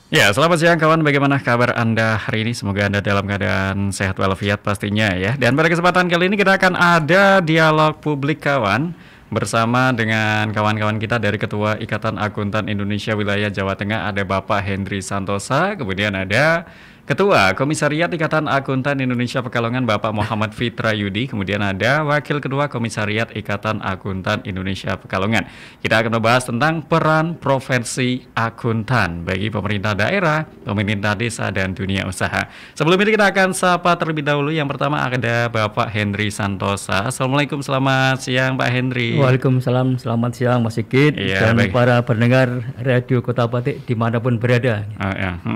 Ya, selamat siang kawan. Bagaimana kabar Anda hari ini? Semoga Anda dalam keadaan sehat walafiat pastinya ya. Dan pada kesempatan kali ini kita akan ada dialog publik kawan bersama dengan kawan-kawan kita dari Ketua Ikatan Akuntan Indonesia Wilayah Jawa Tengah, ada Bapak Hendri Santosa, kemudian ada Ketua Komisariat Ikatan Akuntan Indonesia Pekalongan Bapak Muhammad Fitra Yudi, kemudian ada Wakil Ketua Komisariat Ikatan Akuntan Indonesia Pekalongan. Kita akan membahas tentang peran profesi akuntan bagi pemerintah daerah, pemerintah desa, dan dunia usaha. Sebelum ini kita akan sapa terlebih dahulu. Yang pertama ada Bapak Hendri Santosa. Assalamualaikum, selamat siang Pak Hendri. Waalaikumsalam, selamat siang Mas Sigit dan para pendengar Radio Kota Batik dimanapun berada.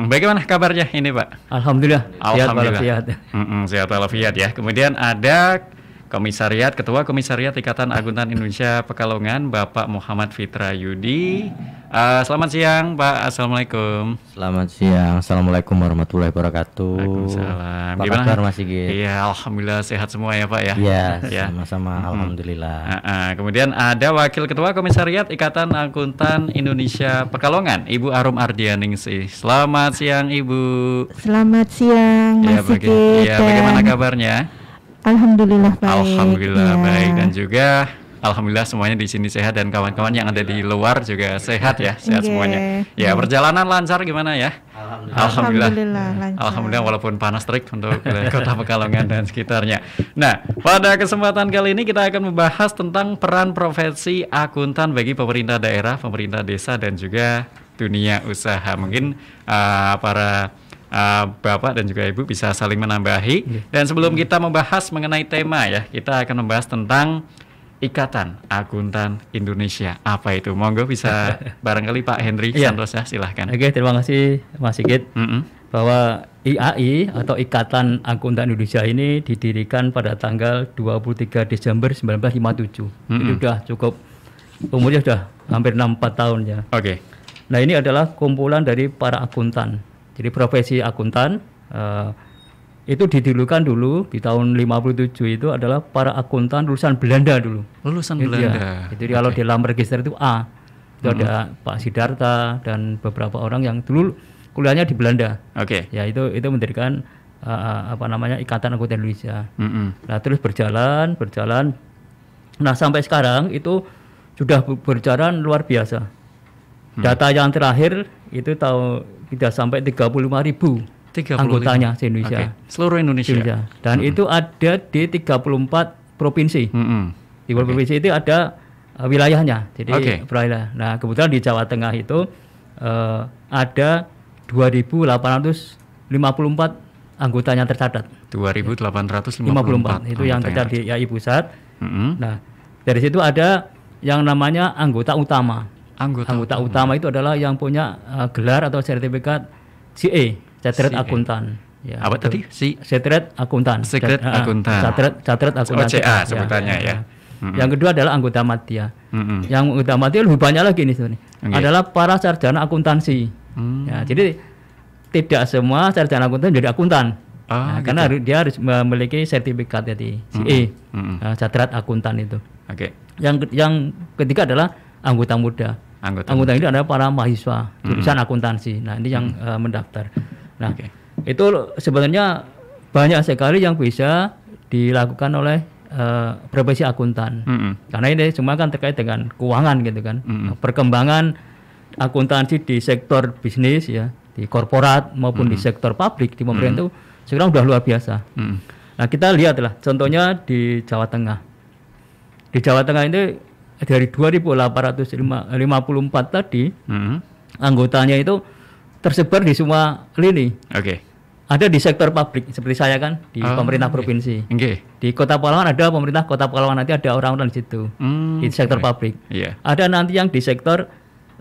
Bagaimana kabarnya ini Pak? Alhamdulillah, sehat walafiat. Sehat walafiat ya. Kemudian ada Ketua Komisariat Ikatan Akuntan Indonesia Pekalongan Bapak Muhammad Fitra Yudi. Selamat siang Pak, Assalamualaikum. Selamat siang, Assalamualaikum warahmatullahi wabarakatuh. Waalaikumsalam. Apa kabar Mas Sigit? Iya, Alhamdulillah sehat semua ya Pak ya. Iya, sama-sama Alhamdulillah. Kemudian ada Wakil Ketua Komisariat Ikatan Akuntan Indonesia Pekalongan, Ibu Arum Ardianingsih. Selamat siang Ibu. Selamat siang Mas Sigit. Iya, bagaimana kabarnya? Alhamdulillah baik. Alhamdulillah baik, dan juga alhamdulillah semuanya di sini sehat, dan kawan-kawan yang ada di luar juga sehat ya, sehat semuanya. Ya, perjalanan lancar gimana ya? Alhamdulillah lancar. Alhamdulillah walaupun panas terik untuk Kota Pekalongan dan sekitarnya. Nah, pada kesempatan kali ini kita akan membahas tentang peran profesi akuntan bagi pemerintah daerah, pemerintah desa, dan juga dunia usaha. Mungkin para Bapak dan juga Ibu bisa saling menambahi. Dan sebelum kita membahas mengenai tema ya, kita akan membahas tentang Ikatan Akuntan Indonesia. Apa itu? Monggo bisa barangkali Pak Hendri Santosa, silahkan. Oke, terima kasih Mas Sigit. Bahwa IAI atau Ikatan Akuntan Indonesia ini didirikan pada tanggal 23 Desember 1957. Jadi sudah cukup, umurnya sudah hampir 64 tahun ya. Oke. Nah, ini adalah kumpulan dari para akuntan. Jadi profesi akuntan itu didulukan dulu di tahun 57 itu adalah para akuntan lulusan Belanda dulu. Lulusan Belanda. Ya. Jadi kalau di dalam register itu A, itu ada Pak Sidarta dan beberapa orang yang dulu kuliahnya di Belanda. Oke. Ya, itu mendirikan Ikatan Akuntan Indonesia. Nah, terus berjalan. Nah, sampai sekarang itu sudah berjalan luar biasa. Data yang terakhir itu tidak sampai 35.000 anggotanya di Indonesia. Seluruh Indonesia. Dan itu ada di 34 provinsi. Di provinsi itu ada wilayahnya. Jadi wilayah. Nah, kebetulan di Jawa Tengah itu ada 2.854 anggotanya tercatat. 2.854 itu yang tercatat di IAI pusat. Nah, dari situ ada yang namanya anggota utama. Anggota utama itu adalah yang punya gelar atau sertifikat CA, Chartered Akuntan. Ya, apa tadi? Chartered Akuntan. Chartered Akuntan. CA sebutannya ya. Yang kedua adalah anggota madya. Yang anggota madya lebih banyak lagi nih sebenarnya. Adalah para sarjana akuntansi. Ya, jadi tidak semua sarjana akuntan jadi akuntan. Karena dia harus memiliki sertifikat jadi CA, Chartered Akuntan itu. Yang ketiga adalah anggota muda. Anggota ini adalah para mahasiswa jurusan akuntansi. Nah, ini yang mendaftar. Nah, itu sebenarnya banyak sekali yang bisa dilakukan oleh profesi akuntan. Karena ini semua kan terkait dengan keuangan gitu kan. Perkembangan akuntansi di sektor bisnis ya, di korporat maupun di sektor publik di pemerintah itu sekarang sudah luar biasa. Nah, kita lihatlah contohnya di Jawa Tengah. Di Jawa Tengah ini dari 2.854 tadi, anggotanya itu tersebar di semua lini. Ada di sektor publik seperti saya kan di pemerintah provinsi. Di Kota Pekalongan ada pemerintah Kota Pekalongan, nanti ada orang-orang di situ di sektor publik. Ada nanti yang di sektor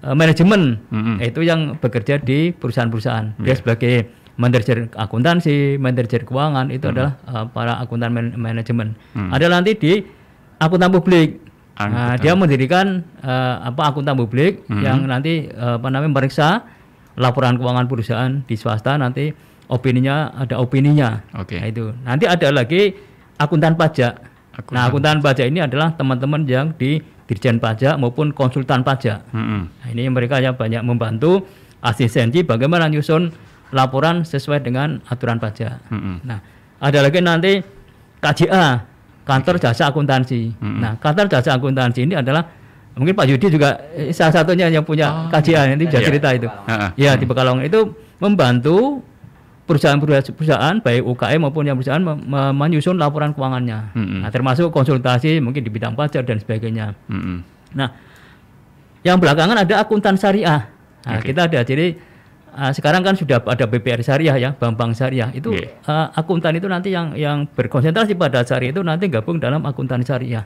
manajemen, yaitu yang bekerja di perusahaan-perusahaan. Dia sebagai manajer akuntansi, manajer keuangan, itu adalah para akuntan manajemen. Ada nanti di akuntan publik. Nah, dia mendirikan akuntan publik yang nanti meriksa laporan keuangan perusahaan di swasta, nanti ada opininya. Nah, itu. Nanti ada lagi akuntan pajak. Nah, akuntan pajak ini adalah teman-teman yang di Dirjen Pajak maupun konsultan pajak. Nah, ini mereka yang banyak membantu asistensi bagaimana nyusun laporan sesuai dengan aturan pajak. Nah, ada lagi nanti KJA, kantor jasa akuntansi. Nah, kantor jasa akuntansi ini adalah mungkin Pak Yudi juga salah satunya yang punya KJA, nanti bisa cerita itu. Ya, di Pekalongan itu membantu perusahaan baik UKM maupun yang perusahaan menyusun laporan keuangannya. Nah, termasuk konsultasi mungkin di bidang pajak dan sebagainya. Nah, yang belakangan ada akuntan syariah. Nah, kita ada, jadi sekarang kan sudah ada BPR syariah ya, bank syariah. Itu akuntan itu nanti yang berkonsentrasi pada syariah itu nanti gabung dalam akuntan syariah.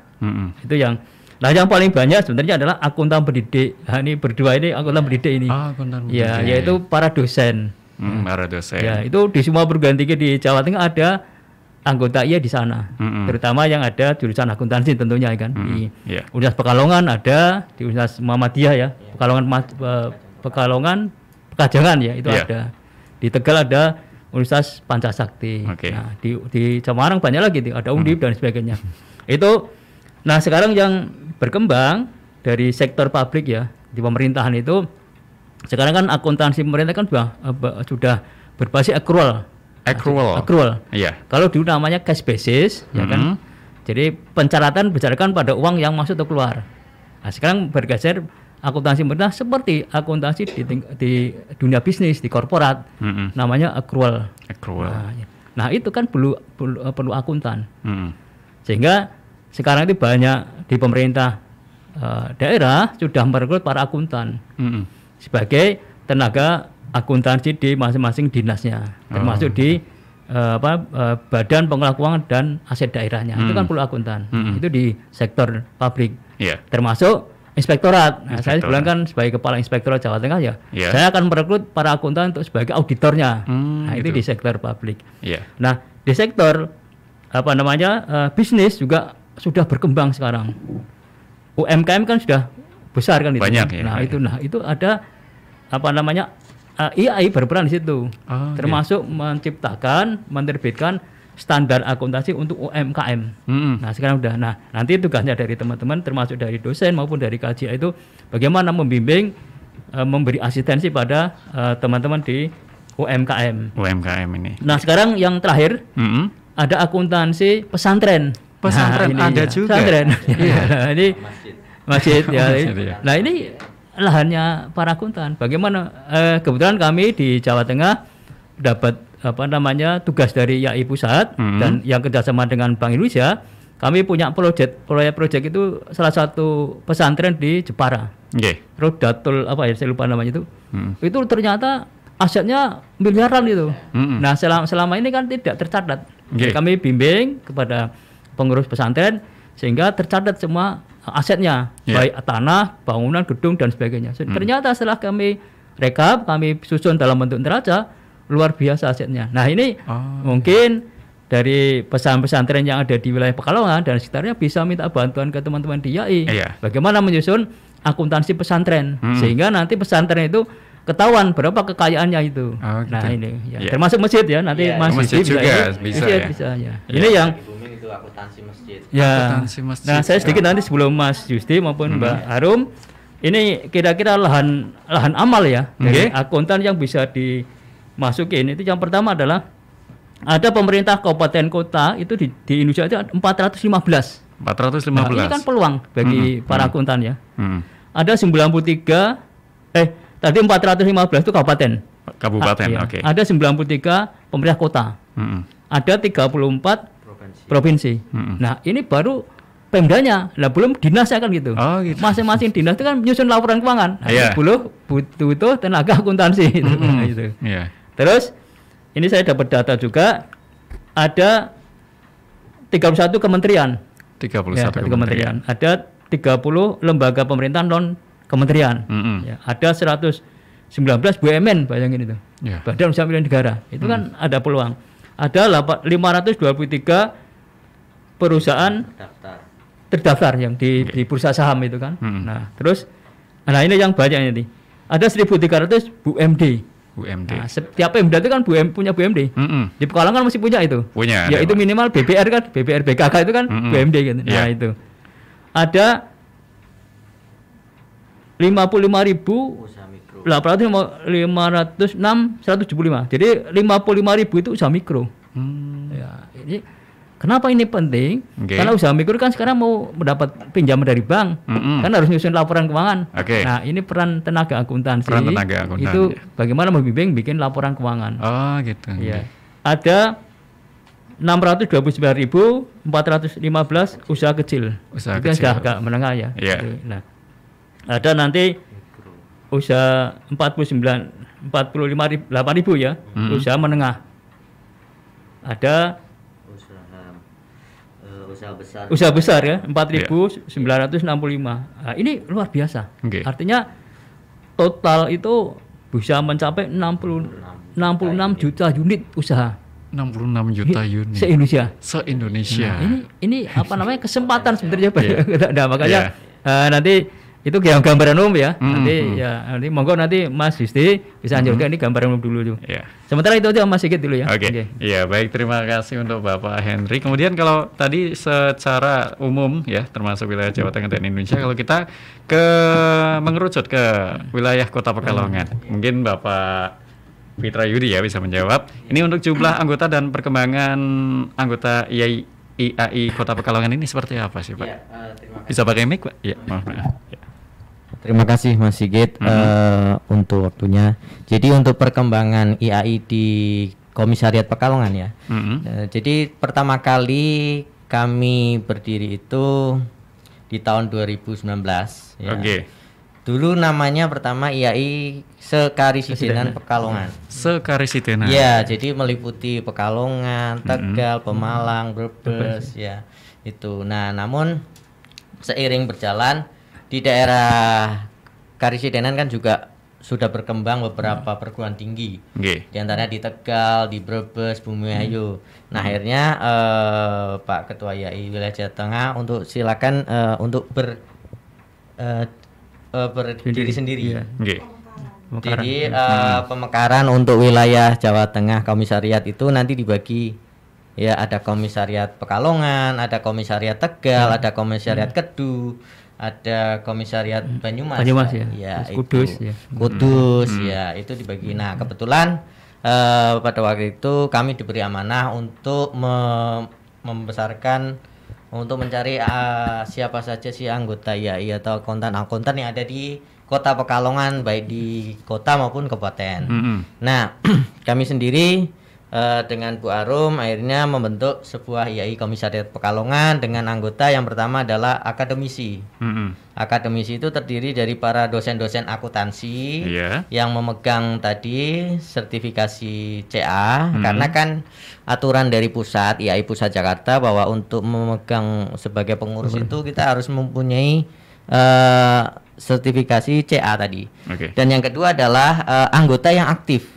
Itu yang yang paling banyak sebenarnya adalah akuntan pendidik. Nah, ini berdua ini akuntan pendidik ini. Ya, yaitu para dosen. Para dosen. Ya, itu di semua perguruan tinggi di Jawa Tengah ada anggota IA di sana. Terutama yang ada jurusan akuntansi tentunya kan. Di Universitas Pekalongan ada, di Universitas Muhammadiyah ya. Pekalongan Pekajangan ya, itu ada. Di Tegal ada Universitas Pancasakti. Nah, di Semarang banyak lagi tuh, ada Undip dan sebagainya. Itu nah sekarang yang berkembang dari sektor publik ya, di pemerintahan itu sekarang kan akuntansi pemerintah kan sudah berbasis accrual. Iya. Kalau dulu namanya cash basis, ya kan. Jadi pencatatan berdasarkan pada uang yang masuk atau keluar. Nah, sekarang bergeser akuntansi pemerintah seperti akuntansi di dunia bisnis, di korporat, namanya accrual. Nah, itu kan perlu akuntan. Sehingga sekarang itu banyak di pemerintah daerah sudah merekrut para akuntan sebagai tenaga akuntansi di masing-masing dinasnya, termasuk di badan pengelola keuangan dan aset daerahnya. Itu kan perlu akuntan. Itu di sektor publik, termasuk inspektorat. Nah, saya bilang kan sebagai kepala inspektorat Jawa Tengah ya, saya akan merekrut para akuntan untuk sebagai auditornya. Nah, itu di sektor publik. Nah, di sektor bisnis juga sudah berkembang sekarang. UMKM kan sudah besar kan itu. Banyak ya. Nah, itu ada IAI berperan di situ. Termasuk menerbitkan standar akuntansi untuk UMKM. Nah, sekarang udah. Nah, nanti tugasnya dari teman-teman termasuk dari dosen maupun dari KJA itu bagaimana membimbing, memberi asistensi pada teman-teman di UMKM. UMKM ini. Nah, sekarang yang terakhir ada akuntansi pesantren. Pesantren nah, ada juga. Pesantren. Nah, ini masjid ya. Nah, ini lahannya para akuntan. Bagaimana? Kebetulan kami di Jawa Tengah dapat tugas dari IAI pusat dan yang kerjasama dengan Bank Indonesia. Kami punya proyek itu salah satu pesantren di Jepara. Rodatul saya lupa namanya itu. Itu ternyata asetnya miliaran itu. Nah, selama ini kan tidak tercatat. Kami bimbing kepada pengurus pesantren sehingga tercatat semua asetnya, baik tanah, bangunan, gedung dan sebagainya. Ternyata setelah kami rekap, kami susun dalam bentuk neraca, luar biasa asetnya. Nah, ini mungkin dari pesantren yang ada di wilayah Pekalongan dan sekitarnya bisa minta bantuan ke teman-teman di IAI. Bagaimana menyusun akuntansi pesantren sehingga nanti pesantren itu ketahuan berapa kekayaannya itu. Gitu. Nah, ini termasuk masjid ya, nanti masjid juga bisa ya. Ini yang itu akuntansi masjid. Akuntansi masjid. Nah, saya sedikit nanti sebelum Mas Justi maupun Mbak Harum, ini kira-kira lahan amal ya dari akuntan yang bisa dimasukin. Itu yang pertama adalah ada pemerintah kabupaten kota itu di Indonesia itu 415. Nah, ini kan peluang bagi para akuntan ya. Ada 93 tadi 415 itu kabupaten. Ada 93 pemerintah kota. Ada 34 provinsi. Nah, ini baru Pemdanya. Nah, belum dinasnya kan gitu. Masing-masing dinas itu kan menyusun laporan keuangan. Nah, butuh tenaga akuntansi gitu. Terus ini saya dapat data juga ada 31 kementerian. 31 kementerian. Ada 30 lembaga pemerintahan non kementerian. Ada 119 BUMN, bayangin itu. Badan Usaha Milik Negara. Itu kan ada peluang. Ada 523 perusahaan terdaftar yang di bursa saham itu kan. Nah, terus ini yang banyak ini. Ada 1.300 BUMD. Nah, setiap Pemda itu kan punya BUMD. Di Pekalongan masih punya itu. Ya itu minimal BPR kan, BPR BKK itu kan BUMD gitu. Nah, itu. Ada 55.000 Usaha mikro. 506 175. Jadi 55.000 itu usaha mikro. Ya, ini kenapa ini penting? Karena usaha mikro kan sekarang mau mendapat pinjaman dari bank, kan harus nyusun laporan keuangan. Nah, ini peran tenaga akuntansi. Itu bagaimana membimbing bikin laporan keuangan. Oh, gitu. Ya. Ada 629.415 usaha kecil. Usaha itu kecil. agak menengah ya. Yeah. Nah, ada nanti usaha 45.000 8.000 ya. Usaha menengah. Ada usaha besar ya 4.965. Nah, ini luar biasa. Artinya total itu bisa mencapai 66 juta unit usaha. 66 juta unit se-Indonesia. Nah, ini apa namanya kesempatan sebenarnya Pak. Nah, makanya nanti itu gambaran umum ya. Nanti monggo nanti Mas Disti bisa anjurkan ini gambaran umum dulu tuh. Sementara itu aja Mas Sigit dulu ya. Oke. Iya, baik, terima kasih untuk Bapak Henry. Kemudian kalau tadi secara umum ya termasuk wilayah Jawa Tengah dan Indonesia, kalau kita mengerucut ke wilayah Kota Pekalongan. Mungkin Bapak Fitra Yudi ya bisa menjawab. Ini untuk jumlah anggota dan perkembangan anggota IAI Kota Pekalongan ini seperti apa sih Pak? Ya, bisa pakai mic Pak? Ya, maaf. Ya. Terima kasih Mas Sigit untuk waktunya. Jadi untuk perkembangan IAI di Komisariat Pekalongan ya. Jadi pertama kali kami berdiri itu di tahun 2019 ya. Dulu namanya pertama IAI Sekarisidenan Pekalongan. Sekarisidenan. Ya, jadi meliputi Pekalongan, Tegal, Pemalang, Brebes ya. Itu. Nah, namun seiring berjalan di daerah Karisidenan kan juga sudah berkembang beberapa perguruan tinggi. Di antaranya di Tegal, di Brebes, Bumiayu. Nah, akhirnya Pak Ketua IAI Wilayah Jawa Tengah untuk silakan untuk berdiri sendiri. Jadi pemekaran untuk wilayah Jawa Tengah Komisariat itu nanti dibagi ya, ada Komisariat Pekalongan, ada Komisariat Tegal, ada Komisariat Kedu, ada Komisariat Banyumas ya, Kudus itu. Kudus ya, itu dibagi. Nah, kebetulan pada waktu itu kami diberi amanah untuk membesarkan, untuk mencari siapa saja sih anggota IAI atau akuntan yang ada di Kota Pekalongan, baik di kota maupun kabupaten. Nah, kami sendiri dengan Bu Arum akhirnya membentuk sebuah IAI Komisariat Pekalongan dengan anggota yang pertama adalah akademisi. Akademisi itu terdiri dari para dosen-dosen akuntansi yang memegang tadi sertifikasi CA, karena kan aturan dari pusat IAI Pusat Jakarta bahwa untuk memegang sebagai pengurus itu kita harus mempunyai sertifikasi CA tadi. Dan yang kedua adalah anggota yang aktif.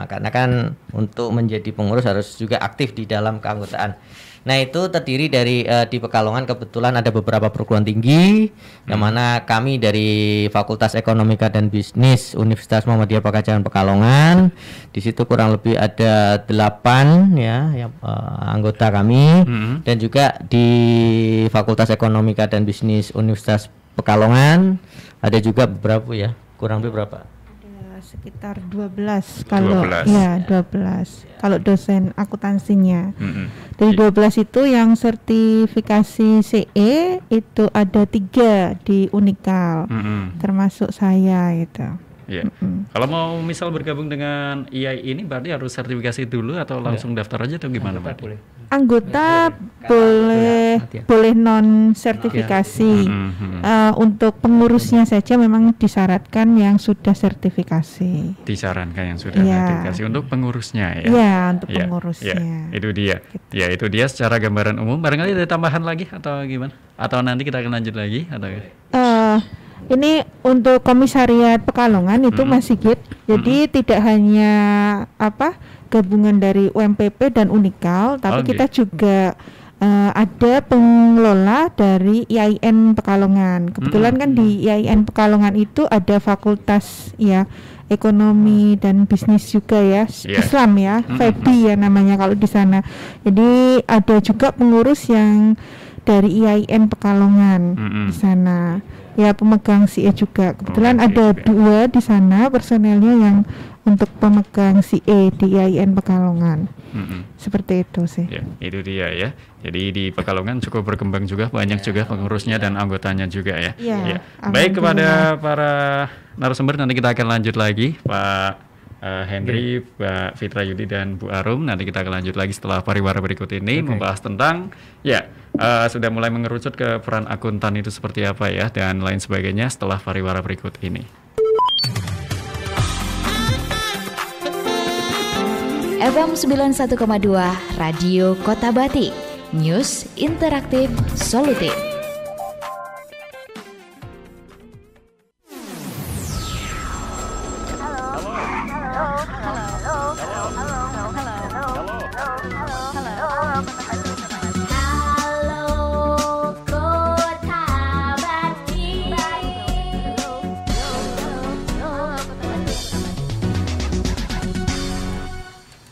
Karena kan untuk menjadi pengurus harus juga aktif di dalam keanggotaan. Nah, itu terdiri dari di Pekalongan kebetulan ada beberapa perguruan tinggi, yang mana kami dari Fakultas Ekonomika dan Bisnis Universitas Muhammadiyah Pakajaran Pekalongan. Di situ kurang lebih ada 8 ya yang anggota kami, dan juga di Fakultas Ekonomika dan Bisnis Universitas Pekalongan ada juga beberapa ya, kurang lebih berapa? Sekitar 12 kalau 12 kalau dosen akuntansinya. Dari 12 itu yang sertifikasi CE itu ada 3 di Unikal, termasuk saya gitu. Kalau mau misal bergabung dengan IAI ini berarti harus sertifikasi dulu atau langsung daftar aja atau gimana Pak? Anggota boleh non sertifikasi. Untuk pengurusnya saja memang disyaratkan yang sudah sertifikasi. Disarankan yang sudah sertifikasi untuk pengurusnya ya. Iya, untuk pengurusnya. Itu dia. Gitu. Ya, itu dia secara gambaran umum. Barangkali ada tambahan lagi atau gimana? Atau nanti kita akan lanjut lagi atau ini untuk Komisariat Pekalongan itu Mas Sigit. Jadi tidak hanya gabungan dari UMPP dan Unikal, tapi kita juga ada pengelola dari IAIN Pekalongan. Kebetulan kan di IAIN Pekalongan itu ada fakultas ya ekonomi dan bisnis juga ya, Islam ya, FEBI ya namanya kalau di sana. Jadi ada juga pengurus yang dari IAIN Pekalongan di sana. Ya pemegang CE juga. Kebetulan ada 2 di sana personelnya yang untuk pemegang CE di IAIN Pekalongan. Seperti itu sih. Ya, itu dia ya. Jadi di Pekalongan cukup berkembang juga, banyak juga pengurusnya dan anggotanya juga ya. Ya. Baik, kepada para narasumber nanti kita akan lanjut lagi, Pak Henry, Mbak Fitra Yudi dan Bu Arum. Nanti kita akan lanjut lagi setelah pariwara berikut ini membahas tentang sudah mulai mengerucut ke peran akuntan itu seperti apa ya dan lain sebagainya setelah pariwara berikut ini. FM 91,2 Radio Kota Batik, News Interaktif Solutif.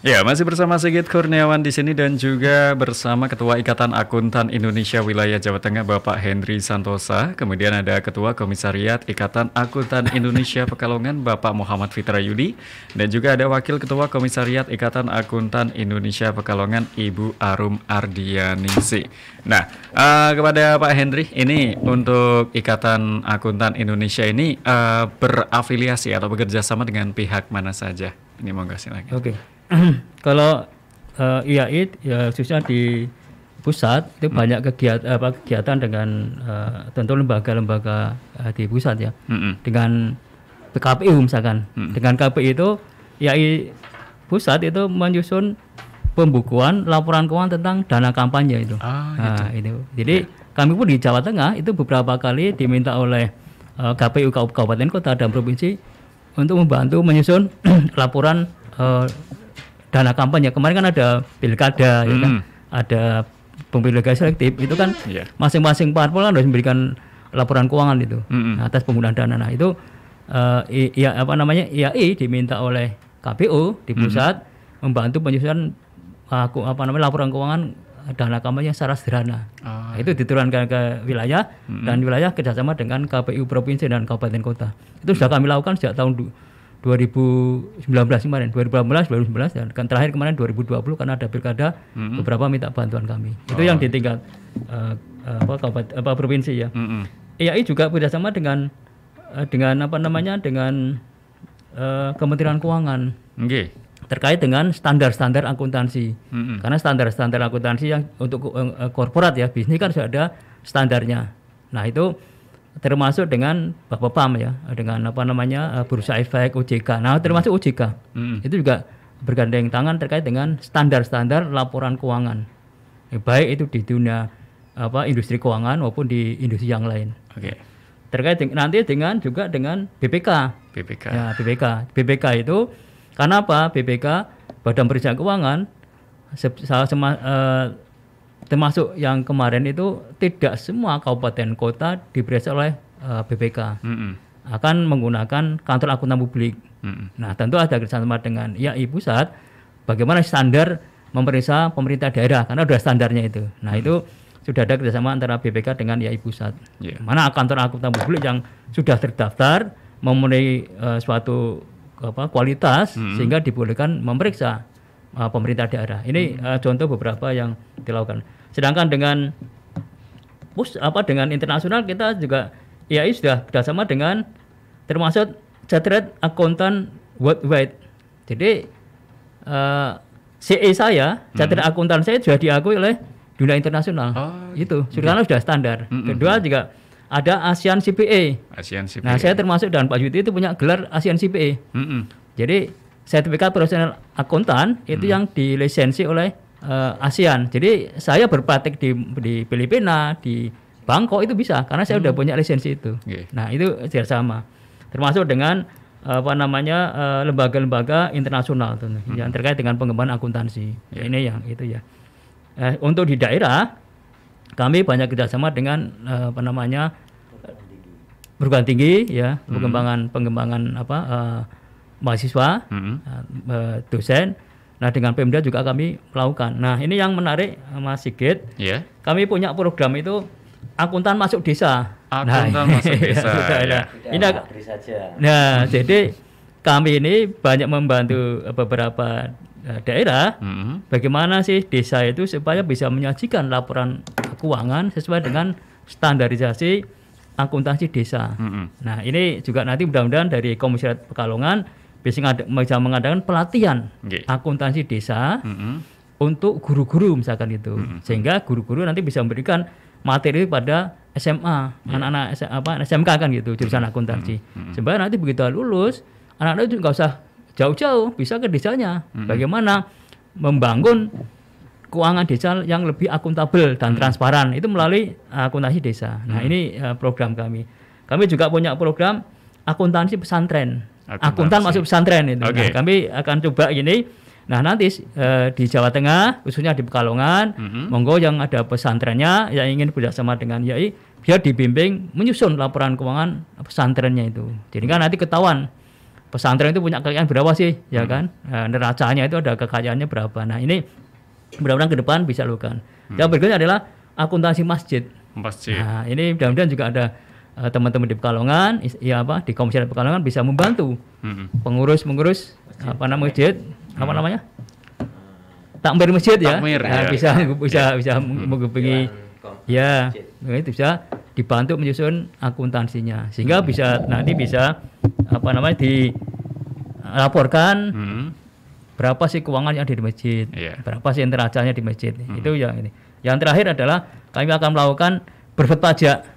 Ya, masih bersama Sigit Kurniawan di sini dan juga bersama Ketua Ikatan Akuntan Indonesia Wilayah Jawa Tengah Bapak Henry Santosa. Kemudian ada Ketua Komisariat Ikatan Akuntan Indonesia Pekalongan Bapak Muhammad Fitra Yudi dan juga ada Wakil Ketua Komisariat Ikatan Akuntan Indonesia Pekalongan Ibu Arum Ardianisi. Nah, kepada Pak Henry, ini untuk Ikatan Akuntan Indonesia ini berafiliasi atau bekerja sama dengan pihak mana saja? Ini monggo silakan. Oke. Kalau IAI ya khususnya di pusat itu banyak kegiatan dengan tentu lembaga-lembaga di pusat ya, dengan KPU misalkan. Dengan KPU itu IAI pusat itu menyusun pembukuan laporan keuangan tentang dana kampanye itu. Itu. Jadi kami pun di Jawa Tengah itu beberapa kali diminta oleh KPU kabupaten kota dan provinsi untuk membantu menyusun laporan dana kampanye. Kemarin kan ada pilkada, ya kan? Ada pemilu selektif, itu kan masing-masing parpol harus memberikan laporan keuangan itu atas penggunaan dana. Nah itu IAI diminta oleh KPU di pusat membantu penyusunan laporan keuangan dana kampanye secara sederhana. Nah, itu diturunkan ke wilayah dan wilayah kerjasama dengan KPU provinsi dan kabupaten kota. Itu sudah kami lakukan sejak tahun 2019 kemarin, 2018, 2019 dan kan terakhir kemarin 2020 karena ada pilkada beberapa minta bantuan kami. Itu yang di tingkat provinsi ya. IAI juga bekerjasama dengan Kementerian Keuangan terkait dengan standar-standar akuntansi. Karena standar-standar akuntansi yang untuk korporat ya, bisnis kan sudah ada standarnya. Nah itu termasuk dengan Bapepam ya, dengan Bursa Efek, OJK. Nah termasuk OJK itu juga bergandeng tangan terkait dengan standar-standar laporan keuangan, baik itu di dunia industri keuangan maupun di industri yang lain. Terkait nanti juga dengan BPK. Ya, BPK itu karena apa? BPK Badan Pemeriksa Keuangan termasuk yang kemarin itu tidak semua kabupaten kota diperiksa oleh BPK, akan menggunakan kantor akuntan publik. Nah tentu ada kerjasama dengan IAI pusat, bagaimana standar memeriksa pemerintah daerah karena ada standarnya itu. Nah itu sudah ada kerjasama antara BPK dengan IAI pusat. Mana kantor akuntan publik yang sudah terdaftar memenuhi suatu kualitas sehingga dibolehkan memeriksa pemerintah daerah. Ini contoh beberapa yang dilakukan. Sedangkan dengan internasional kita juga IAI sudah bersama dengan termasuk Chartered Accountant Worldwide. Jadi CE saya, Chartered Accountant saya sudah diakui oleh dunia internasional. Itu sudah standar. Kedua juga ada ASEAN CPA. Nah saya termasuk dan Pak Yudi itu punya gelar ASEAN CPA. Jadi sertifikat profesional akuntan itu yang dilisensi oleh ASEAN. Jadi saya berpraktek di Filipina, di Bangkok itu bisa karena saya sudah punya lisensi itu. Nah itu sama. Termasuk dengan lembaga-lembaga internasional yang terkait dengan pengembangan akuntansi. Ini yang itu ya. Untuk di daerah kami banyak kerjasama dengan perguruan tinggi ya, pengembangan mahasiswa, dosen. Nah dengan Pemda juga kami melakukan. Nah ini yang menarik Mas Sigit, kami punya program itu akuntan masuk desa. Akuntan masuk desa. Nah jadi kami ini banyak membantu beberapa daerah. Bagaimana sih desa itu supaya bisa menyajikan laporan keuangan sesuai dengan standarisasi akuntansi desa. Nah ini juga nanti mudah-mudahan dari Komisariat Pekalongan bisa mengadakan pelatihan akuntansi desa untuk guru-guru misalkan itu, sehingga guru-guru nanti bisa memberikan materi pada SMA, anak-anak SMK kan gitu, jurusan akuntansi. Sehingga nanti begitu lulus, anak-anak itu nggak usah jauh-jauh, bisa ke desanya. Bagaimana membangun keuangan desa yang lebih akuntabel dan transparan itu melalui akuntansi desa. Nah ini program kami. Kami juga punya program akuntansi pesantren. Akuntan masuk pesantren itu. Nah, kami akan coba ini. Nah nanti di Jawa Tengah khususnya di Pekalongan, monggo yang ada pesantrennya yang ingin bekerjasama dengan YAI biar dibimbing menyusun laporan keuangan pesantrennya itu. Jadi kan nanti ketahuan pesantren itu punya kekayaan berapa sih, ya kan? Neracanya itu ada kekayaannya berapa. Nah ini mudah-mudahan ke depan bisa lakukan. Yang berikutnya adalah akuntansi masjid. Nah ini mudah-mudahan juga ada teman-teman di Pekalongan, di Komisariat Pekalongan bisa membantu pengurus masjid, apa namanya? Takmir masjid ya. Bisa menghubungi itu bisa dibantu menyusun akuntansinya sehingga bisa nanti bisa dilaporkan berapa sih keuangan yang ada di masjid, berapa sih neracanya di masjid. Itu yang ini. Yang terakhir adalah kami akan melakukan berbuat pajak.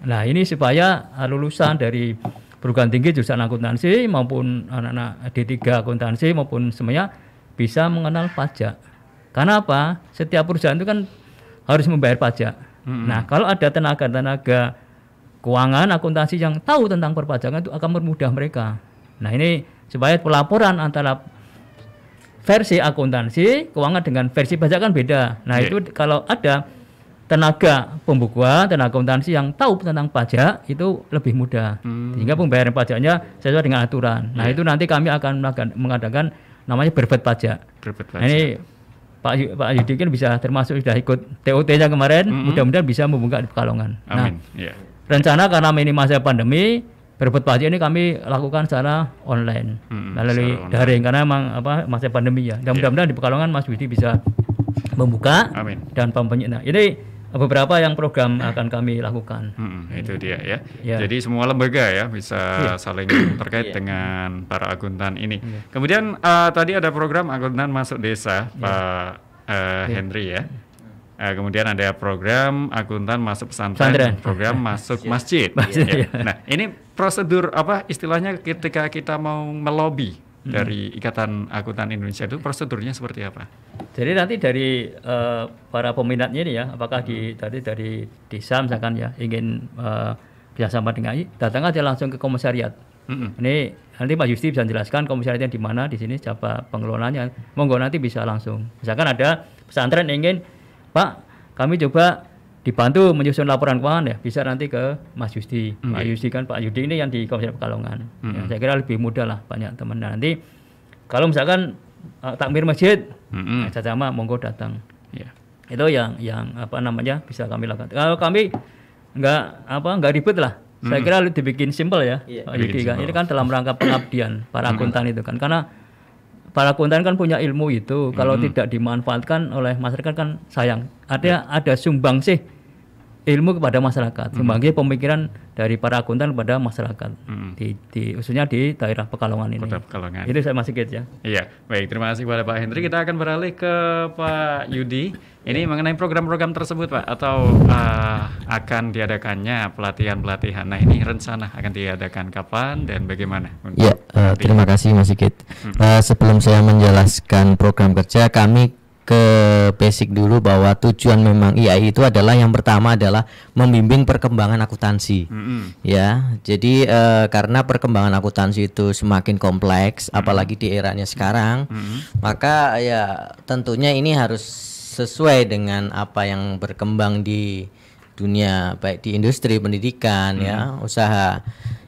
Nah ini supaya lulusan dari perguruan tinggi jurusan akuntansi maupun anak-anak D3 akuntansi maupun semuanya bisa mengenal pajak. Karena apa? Setiap perusahaan itu kan harus membayar pajak. Nah kalau ada tenaga-tenaga keuangan akuntansi yang tahu tentang perpajakan itu akan mempermudah mereka. Nah ini supaya pelaporan antara versi akuntansi keuangan dengan versi pajak kan beda. Nah itu kalau ada tenaga pembukuan, tenaga akuntansi yang tahu tentang pajak itu lebih mudah. Sehingga pembayaran pajaknya sesuai dengan aturan. Nah itu nanti kami akan mengadakan namanya berbet pajak. Nah, ini Pak Yudi kan bisa termasuk sudah ikut TOT-nya kemarin, mudah-mudahan bisa membuka di Pekalongan. Amin. Nah, rencana karena ini masa pandemi, berbet pajak ini kami lakukan secara online, melalui daring karena memang masa pandemi ya. Dan mudah-mudahan di Pekalongan Mas Yudi bisa membuka dan nah ini beberapa yang program akan kami lakukan. Itu dia ya. Jadi semua lembaga ya bisa saling terkait dengan para akuntan ini. Kemudian tadi ada program akuntan masuk desa, Pak Henry ya. Kemudian ada program akuntan masuk pesantren, program masuk masjid. Nah ini prosedur istilahnya ketika kita mau melobi dari Ikatan Akuntan Indonesia itu prosedurnya seperti apa? Jadi nanti dari para peminatnya ini ya, apakah dari desa misalkan ya ingin bersama dengan datang aja langsung ke komisariat. Ini nanti Pak Yusti bisa jelaskan komisariatnya di mana di sini, siapa pengelolanya. Monggo nanti bisa langsung. Misalkan ada pesantren ingin, Pak kami coba dibantu menyusun laporan keuangan ya, bisa nanti ke Mas Yusti. Pak Yusti kan Pak Yudi ini yang di Komisariat Pekalongan. Ya, saya kira lebih mudah lah, banyak teman. Nah, nanti kalau misalkan takmir masjid, sama monggo datang. Itu yang bisa kami lakukan. Kalau kami nggak ribet lah. Saya kira dibikin simpel ya, Pak Yudi kan. Ini kan dalam rangka pengabdian para akuntan itu kan, karena para akuntan kan punya ilmu itu, kalau tidak dimanfaatkan oleh masyarakat kan sayang. Ada sumbangsih ilmu kepada masyarakat, sumbangsih pemikiran dari para akuntan kepada masyarakat, khususnya di daerah Pekalongan ini. Pekalongan. Itu saya masih ya. Iya, baik, terima kasih kepada Pak Henry. Kita akan beralih ke Pak Yudi. Ini mengenai program-program tersebut, Pak, atau akan diadakannya pelatihan-pelatihan. Nah, ini rencana akan diadakan kapan dan bagaimana? Ya, terima kasih Mas Sigit. Sebelum saya menjelaskan program kerja, kami ke basic dulu bahwa tujuan memang IAI itu adalah yang pertama adalah membimbing perkembangan akuntansi. Ya, jadi karena perkembangan akuntansi itu semakin kompleks, apalagi di eranya sekarang, maka ya tentunya ini harus sesuai dengan apa yang berkembang di dunia, baik di industri pendidikan ya, usaha.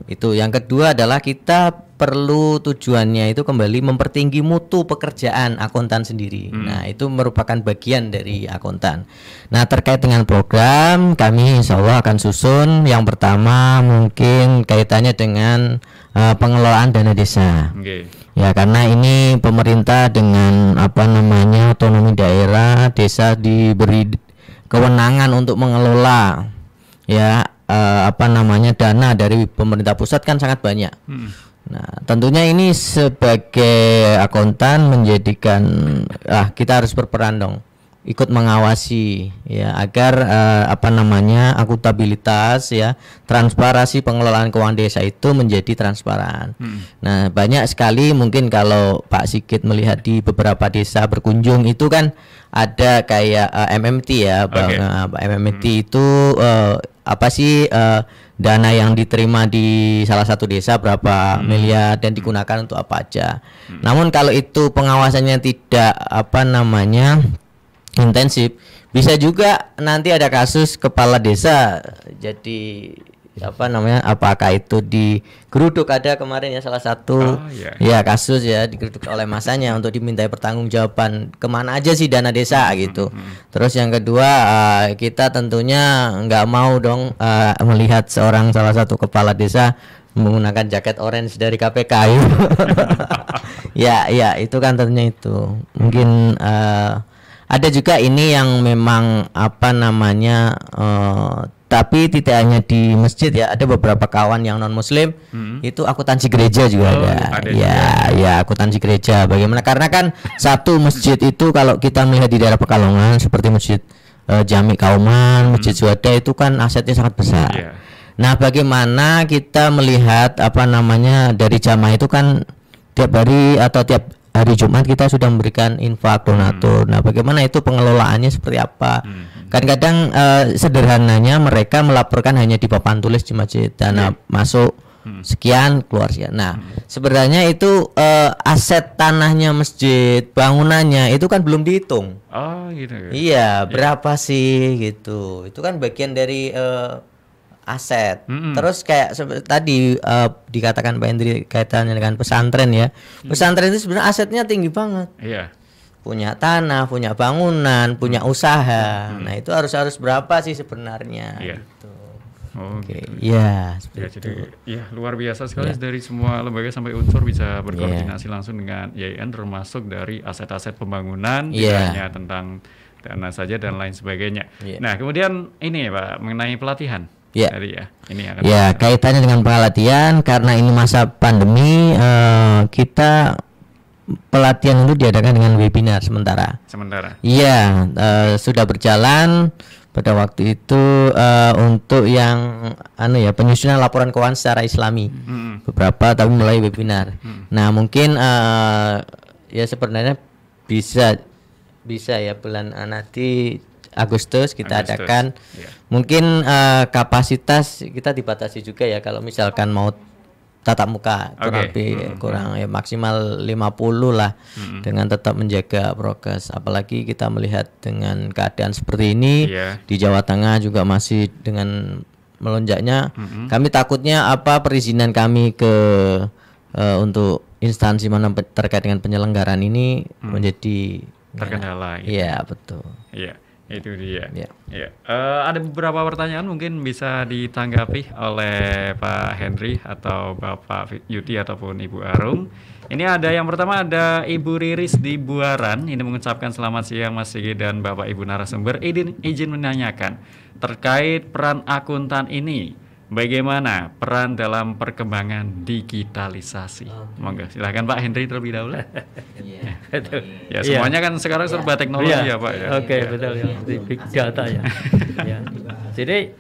Itu yang kedua adalah kita perlu tujuannya itu kembali mempertinggi mutu pekerjaan akuntan sendiri. Nah, itu merupakan bagian dari akuntan. Nah, terkait dengan program, kami insya Allah akan susun. Yang pertama mungkin kaitannya dengan pengelolaan dana desa. Ya, karena ini pemerintah dengan otonomi daerah, desa diberi kewenangan untuk mengelola dana dari pemerintah pusat kan sangat banyak. Nah, tentunya ini sebagai akuntan menjadikan kita harus berperan dong, ikut mengawasi ya agar akuntabilitas transparansi pengelolaan keuangan desa itu menjadi transparan. Nah, banyak sekali mungkin kalau Pak Sigit melihat di beberapa desa berkunjung itu kan ada kayak MMT ya, MMT itu dana yang diterima di salah satu desa berapa miliar dan digunakan untuk apa aja. Namun kalau itu pengawasannya tidak intensif, bisa juga nanti ada kasus kepala desa jadi apakah itu digeruduk, ada kemarin ya salah satu kasus ya digeruduk oleh masanya untuk dimintai pertanggungjawaban kemana aja sih dana desa gitu. Terus yang kedua kita tentunya nggak mau dong melihat salah satu kepala desa menggunakan jaket orange dari KPK ya itu kan tentunya itu mungkin ada juga ini yang memang tapi tidak hanya di masjid ya, ada beberapa kawan yang non muslim itu akuntansi gereja juga ada akuntansi gereja. Bagaimana? Karena kan satu masjid itu kalau kita melihat di daerah Pekalongan seperti masjid Jami Kauman, masjid Juanda itu kan asetnya sangat besar. Nah, bagaimana kita melihat dari jamaah itu kan tiap hari atau tiap hari Jumat kita sudah memberikan infak donatur. Nah, bagaimana itu pengelolaannya seperti apa? Kadang-kadang sederhananya mereka melaporkan hanya di papan tulis di masjid, dana masuk sekian, keluar sekian. Nah, sebenarnya itu aset tanahnya masjid, bangunannya itu kan belum dihitung. Oh, gitu. Iya, berapa sih gitu. Itu kan bagian dari aset. Terus kayak tadi dikatakan Pak Hendri kaitannya dengan pesantren ya. Pesantren itu sebenarnya asetnya tinggi banget. Iya. Punya tanah, punya bangunan, punya usaha. Nah, itu harus berapa sih sebenarnya gitu. Oke. Iya, jadi luar biasa sekali dari semua lembaga sampai unsur bisa berkoordinasi langsung dengan YIN termasuk dari aset-aset pembangunan, tidak hanya tentang dana saja dan lain sebagainya. Nah, kemudian ini Pak mengenai pelatihan. Kaitannya dengan pelatihan karena ini masa pandemi kita pelatihan itu diadakan dengan webinar sementara. Iya, sudah berjalan pada waktu itu untuk yang penyusunan laporan keuangan secara Islami. Beberapa tapi mulai webinar. Nah, mungkin sebenarnya bisa ya bulan nanti Agustus kita adakan. Mungkin kapasitas kita dibatasi juga ya kalau misalkan mau tatap muka kurang maksimal 50 lah dengan tetap menjaga prokes. Apalagi kita melihat dengan keadaan seperti ini di Jawa Tengah juga masih dengan melonjaknya. Kami takutnya perizinan kami ke untuk instansi mana terkait dengan penyelenggaraan ini menjadi terkendala. Iya, betul. Iya. Itu dia. Ada beberapa pertanyaan mungkin bisa ditanggapi oleh Pak Henry atau Bapak Yuti ataupun Ibu Arum. Ini ada yang pertama, ada Ibu Riris di Buaran. Ini mengucapkan selamat siang Mas Sigit dan Bapak Ibu narasumber. Izin menanyakan terkait peran akuntan ini. Bagaimana peran dalam perkembangan digitalisasi? Monggo, silakan Pak Henry terlebih dahulu. Semuanya kan sekarang serba teknologi ya Pak. Oke, betul ya, big data ya. Jadi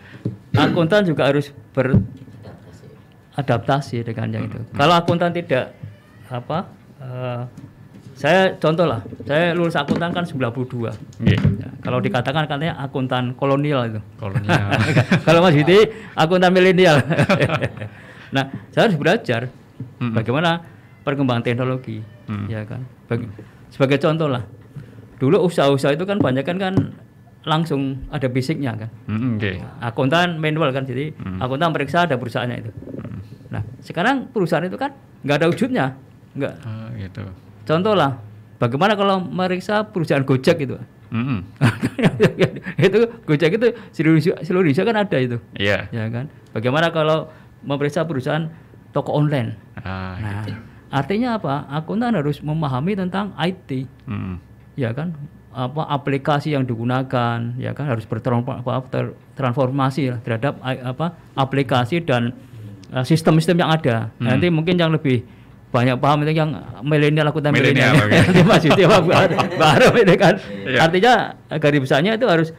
akuntan juga harus beradaptasi dengan yang itu. Kalau akuntan tidak saya contoh lah, saya lulus akuntan kan 92. Kalau dikatakan katanya akuntan kolonial itu. Kalau Mas Yudi akuntan milenial. Nah, saya harus belajar bagaimana perkembangan teknologi, ya kan. Sebagai contoh lah, dulu usaha-usaha itu kan banyak kan langsung ada basicnya kan. Akuntan manual kan, jadi akuntan periksa ada perusahaannya itu. Nah, sekarang perusahaan itu kan nggak ada wujudnya, nggak. Gitu. Contoh lah, bagaimana kalau meriksa perusahaan Gojek itu? Itu Gojek itu seluruh Indonesia kan ada itu. Iya. Ya kan. Bagaimana kalau memeriksa perusahaan toko online? Nah, gitu. Artinya apa? Akuntan harus memahami tentang IT. Ya kan? Apa aplikasi yang digunakan, ya kan harus bertransformasi terhadap aplikasi dan sistem-sistem yang ada. Nanti mungkin yang lebih banyak paham itu yang milenial, akuntan milenial. Mas Yudi baru itu kan. Artinya garis besarnya itu harus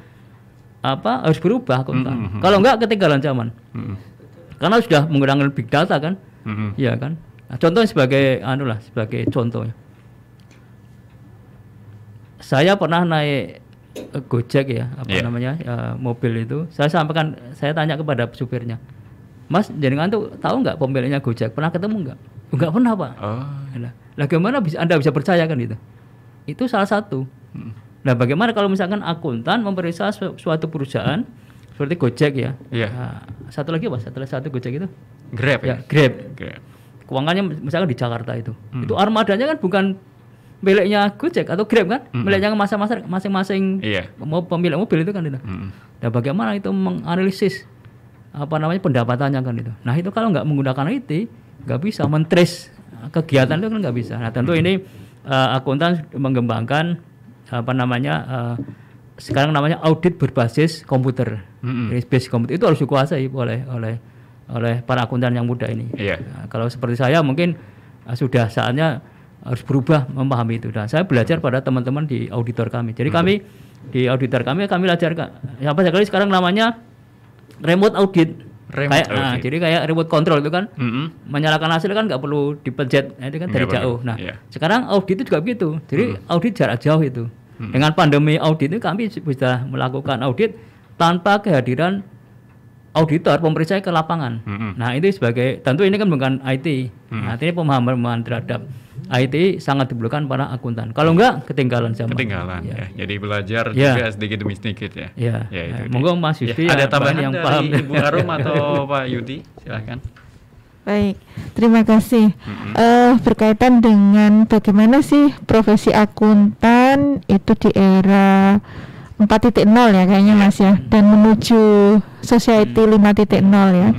berubah akuntan. Kalau enggak ketinggalan zaman. Karena sudah menggunakan big data kan. Ya kan. Nah, contoh sebagai sebagai contohnya. Saya pernah naik Gojek ya, mobil itu. Saya tanya kepada supirnya, Mas, jenengan tuh tahu nggak pemiliknya Gojek? Pernah ketemu nggak? Nggak pernah, Pak. Lah gimana Anda bisa percaya kan itu? Itu salah satu. Nah, bagaimana kalau misalkan akuntan memeriksa suatu perusahaan seperti Gojek ya? Nah, satu lagi apa? Satu Gojek itu? Grab ya? Grab. Keuangannya misalkan di Jakarta itu armadanya kan bukan miliknya Gojek atau Grab kan, miliknya masing-masing pemilik mobil itu kan itu. Nah, bagaimana itu menganalisis pendapatannya kan itu. Nah, itu kalau nggak menggunakan IT nggak bisa men-trace kegiatan itu kan nggak bisa. Nah, tentu ini akuntan mengembangkan sekarang namanya audit berbasis komputer. Berbasis komputer itu harus dikuasai oleh para akuntan yang muda ini. Nah, kalau seperti saya mungkin sudah saatnya harus berubah memahami itu. Dan saya belajar pada teman-teman di auditor kami. Jadi kami di auditor kami ajarkan. Apa sekali sekarang namanya remote audit. Jadi kayak remote control itu kan, menyalakan hasil kan nggak perlu dipencet, itu kan dari jauh. Nah, sekarang audit itu juga begitu. Jadi audit jarak jauh itu. Dengan pandemi audit itu kami bisa melakukan audit tanpa kehadiran auditor pemeriksa ke lapangan. Nah, itu sebagai, tentu ini kan bukan IT. Nah, ini pemahaman terhadap IT sangat diperlukan para akuntan. Kalau enggak ketinggalan zaman. Ya. Jadi belajar juga sedikit demi sedikit ya. Itu monggo Mas Yudi. Ada tambahan yang paham Ibu Harum atau Pak Yudi? Silakan. Baik, terima kasih. Berkaitan dengan bagaimana sih profesi akuntan itu di era 4.0 ya kayaknya Mas ya, dan menuju society 5.0 ya.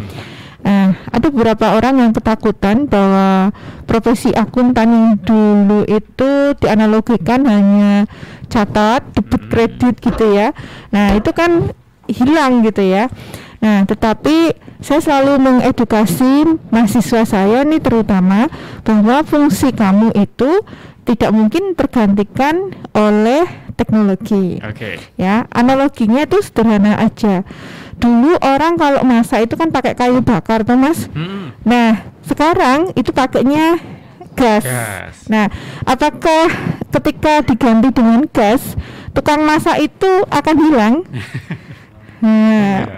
Ada beberapa orang yang ketakutan bahwa profesi akuntan yang dulu itu dianalogikan hanya catat, debit, kredit gitu ya. Nah, itu kan hilang gitu ya. Nah, tetapi saya selalu mengedukasi mahasiswa saya nih terutama bahwa fungsi kamu itu tidak mungkin tergantikan oleh teknologi. Ya, analoginya itu sederhana aja. Dulu orang kalau masak itu kan pakai kayu bakar tuh Mas. Nah, sekarang itu pakainya gas. Nah, apakah ketika diganti dengan gas, tukang masak itu akan hilang?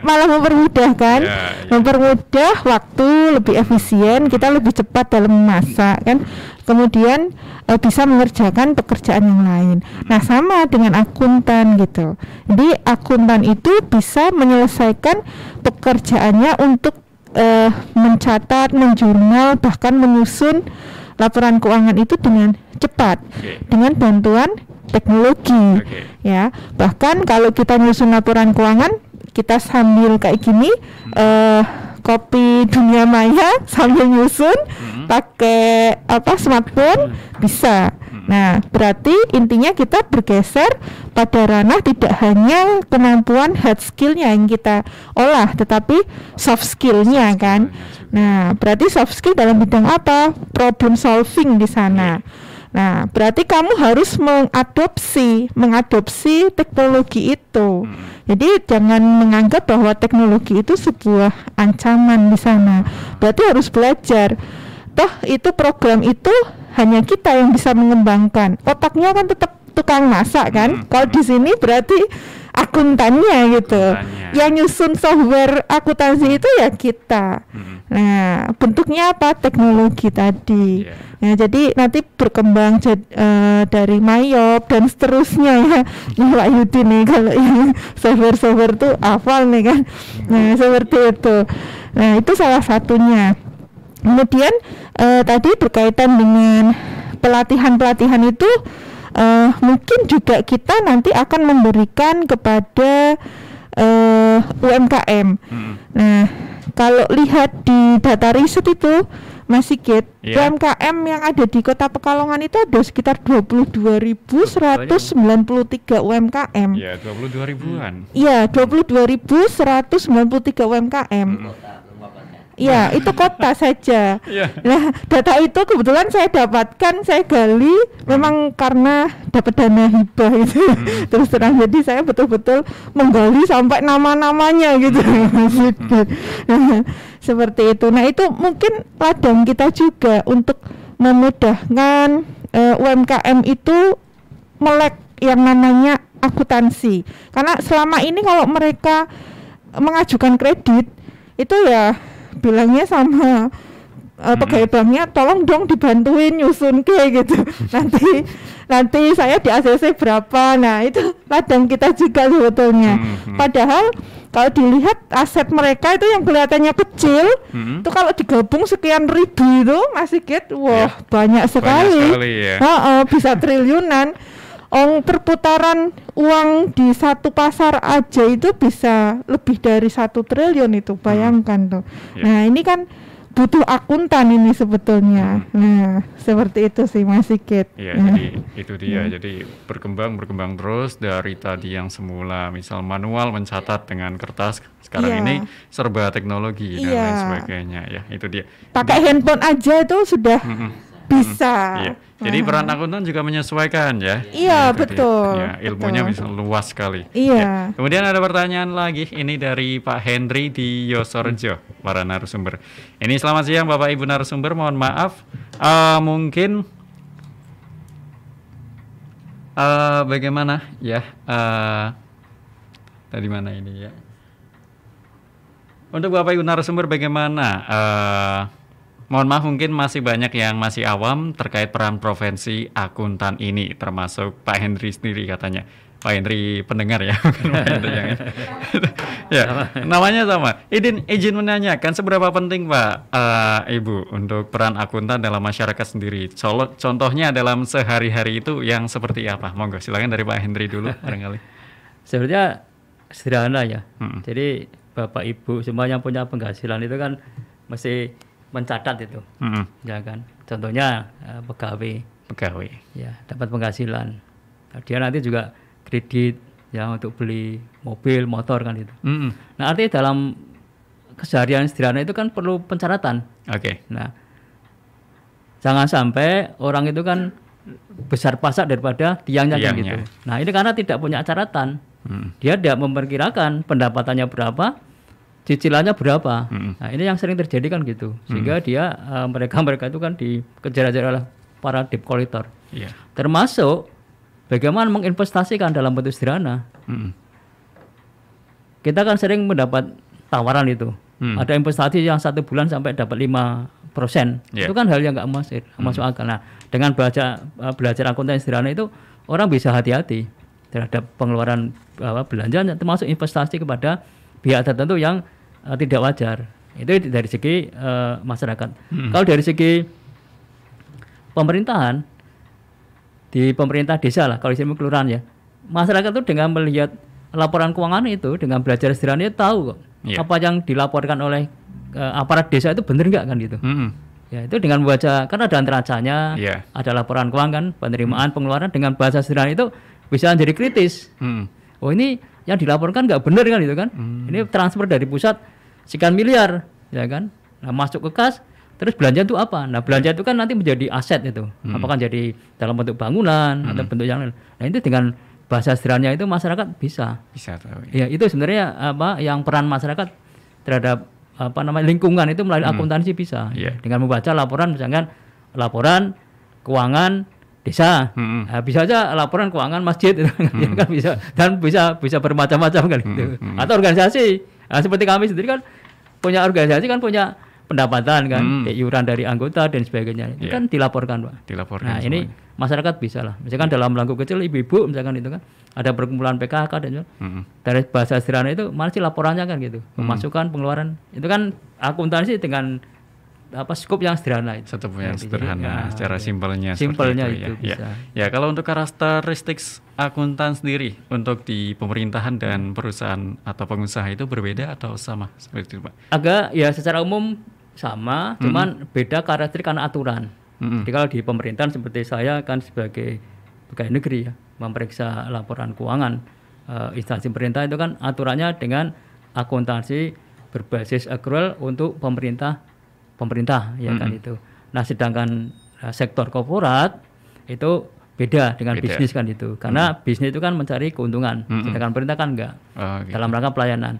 Malah mempermudah kan? Mempermudah waktu, lebih efisien, kita lebih cepat dalam memasak kan. Kemudian bisa mengerjakan pekerjaan yang lain. Nah, sama dengan akuntan gitu. Jadi akuntan itu bisa menyelesaikan pekerjaannya untuk mencatat, menjurnal, bahkan menyusun laporan keuangan itu dengan cepat dengan bantuan teknologi. Ya, bahkan kalau kita menyusun laporan keuangan, kita sambil kayak gini copy dunia maya sambil nyusun pakai smartphone bisa. Nah, berarti intinya kita bergeser pada ranah tidak hanya kemampuan hard skillnya yang kita olah, tetapi soft skillnya kan. Nah, berarti soft skill dalam bidang apa? Problem solving di sana. Nah, berarti kamu harus mengadopsi teknologi itu. Jadi jangan menganggap bahwa teknologi itu sebuah ancaman di sana. Berarti harus belajar. Toh itu program itu hanya kita yang bisa mengembangkan. Otaknya kan tetap tukang masak kan. Kalau di sini berarti akuntannya gitu. Yang nyusun software akuntansi itu ya kita. Nah, bentuknya apa? Teknologi tadi. Ya, jadi nanti berkembang dari Mayop dan seterusnya ya. Ini Pak Yudi nih kalau yang software tuh hafal nih kan. Nah, seperti itu. Nah, itu salah satunya. Kemudian tadi berkaitan dengan pelatihan itu mungkin juga kita nanti akan memberikan kepada UMKM. Nah, kalau lihat di data riset itu Mas Sigit, UMKM yang ada di Kota Pekalongan itu ada sekitar 22.193 UMKM. Iya, 22 ribuan. Iya, 22.193 UMKM. Iya, itu kota saja. Nah, data itu kebetulan saya dapatkan, saya gali memang karena dapat dana hibah itu. Terus terang, jadi saya betul-betul menggali sampai nama-namanya gitu. Nah, seperti itu. Nah, itu mungkin ladang kita juga untuk memudahkan UMKM itu melek yang namanya akuntansi. Karena selama ini kalau mereka mengajukan kredit itu ya bilangnya sama pegawai banknya, tolong dong dibantuin nyusun kayak gitu. nanti saya di ACC berapa. Nah, itu ladang kita juga sebetulnya. Padahal kalau dilihat aset mereka itu yang kelihatannya kecil, itu kalau digabung sekian ribu itu masih wah banyak sekali. Bisa triliunan. Perputaran uang di satu pasar aja itu bisa lebih dari 1 triliun itu, bayangkan tuh. Nah, ini kan butuh akuntan ini sebetulnya. Nah, seperti itu sih Mas Sigit. Jadi itu dia. Jadi berkembang terus dari tadi yang semula misal manual mencatat dengan kertas, sekarang ini serba teknologi dan lain sebagainya. Ya, itu dia. Pakai handphone aja itu sudah bisa. Jadi peran akuntan juga menyesuaikan ya. Iya, betul. Ya, ilmunya bisa luas sekali. Iya. Kemudian ada pertanyaan lagi, ini dari Pak Henry di Yosorjo, para narasumber. Ini selamat siang Bapak Ibu narasumber, mohon maaf, mungkin bagaimana ya? Tadi mana ini ya? Untuk Bapak Ibu narasumber bagaimana? Mohon maaf, mungkin masih banyak yang masih awam terkait peran profesi akuntan ini, termasuk Pak Henry sendiri katanya. Pak Henry pendengar ya, bukan Pak Henry yang ya, namanya sama. Izin menanyakan seberapa penting Pak, Ibu, untuk peran akuntan dalam masyarakat sendiri. Contohnya dalam sehari-hari itu yang seperti apa? Monggo, silakan dari Pak Henry dulu barangkali. Sebenarnya sederhana ya. Jadi Bapak Ibu semua yang punya penghasilan itu kan mesti mencatat itu, ya kan. Contohnya pegawai, ya dapat penghasilan. Dia nanti juga kredit ya untuk beli mobil, motor kan itu. Nah, artinya dalam keseharian sederhana itu kan perlu pencatatan. Nah, jangan sampai orang itu kan besar pasak daripada tiangnya kan gitu. Nah, ini karena tidak punya catatan. Dia tidak memperkirakan pendapatannya berapa, cicilannya berapa. Nah, ini yang sering terjadi kan gitu. Sehingga dia mereka itu kan dikejar-kejar oleh para debt collector. Termasuk bagaimana menginvestasikan dalam bentuk sederhana. Kita kan sering mendapat tawaran itu. Ada investasi yang 1 bulan sampai dapat 5%. Itu kan hal yang nggak masuk akal. Nah, dengan belajar akuntan sederhana itu orang bisa hati-hati terhadap pengeluaran belanja, termasuk investasi kepada pihak tertentu yang tidak wajar. Itu dari segi masyarakat. Kalau dari segi pemerintahan, di pemerintah desa lah, kalau di sini kelurahan ya, masyarakat itu dengan melihat laporan keuangan itu, dengan belajar sederhana tahu kok apa yang dilaporkan oleh aparat desa itu benar nggak kan gitu. Ya, itu dengan membaca, karena ada neracanya, ada laporan keuangan, penerimaan, pengeluaran, dengan bahasa sederhana itu bisa jadi kritis. Oh, ini yang dilaporkan nggak benar kan itu kan. Ini transfer dari pusat sekian miliar, ya kan. Nah, masuk ke kas, terus belanja itu apa? Nah, belanja itu kan nanti menjadi aset itu. Apakah jadi dalam bentuk bangunan atau bentuk yang lain. Nah, itu dengan bahasa sederhana itu masyarakat bisa tahu. Ya, itu sebenarnya yang peran masyarakat terhadap lingkungan itu melalui akuntansi bisa. Dengan membaca laporan, misalkan laporan keuangan desa, bisa aja laporan keuangan masjid itu kan bisa, dan bisa bermacam-macam kan gitu. Atau organisasi, seperti kami sendiri kan punya organisasi, kan punya pendapatan kan, iuran dari anggota dan sebagainya, itu kan dilaporkan Pak. Nah, ini masyarakat bisa lah, misalkan dalam lingkup kecil ibu-ibu misalkan itu kan ada perkumpulan PKK dan dari bahasa sederhana itu mana sih laporannya kan gitu, pemasukan, pengeluaran, itu kan akuntansi dengan skop yang sederhana itu. Skop yang sederhana, secara simpelnya itu bisa. Ya, kalau untuk karakteristik akuntan sendiri untuk di pemerintahan dan perusahaan atau pengusaha itu berbeda atau sama seperti itu, Pak? Agak ya secara umum sama, cuman beda karakteristik karena aturan. Jadi kalau di pemerintahan seperti saya kan sebagai pegawai negeri ya, memeriksa laporan keuangan instansi pemerintah itu kan aturannya dengan akuntansi berbasis accrual untuk pemerintah ya kan itu. Nah, sedangkan sektor korporat itu beda dengan bisnis kan itu. Karena bisnis itu kan mencari keuntungan, sedangkan pemerintah kan enggak. Gitu. Dalam rangka pelayanan.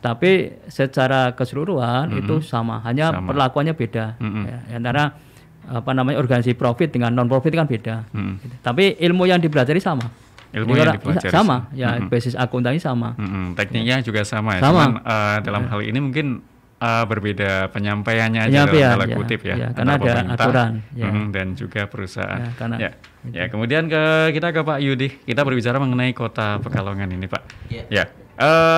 Tapi secara keseluruhan itu sama, hanya perlakuannya beda. Ya, antara organisasi profit dengan non profit kan beda. Gitu. Tapi ilmu yang dipelajari sama. Sama, ya basis akuntansi sama. Tekniknya juga sama ya. Cuman dalam hal ini mungkin berbeda penyampaiannya aja dalam kutip ya. Karena ada aturan dan juga perusahaan. Ya, kemudian kita ke Pak Yudi. Kita berbicara mengenai Kota Pekalongan ini, Pak. Ya.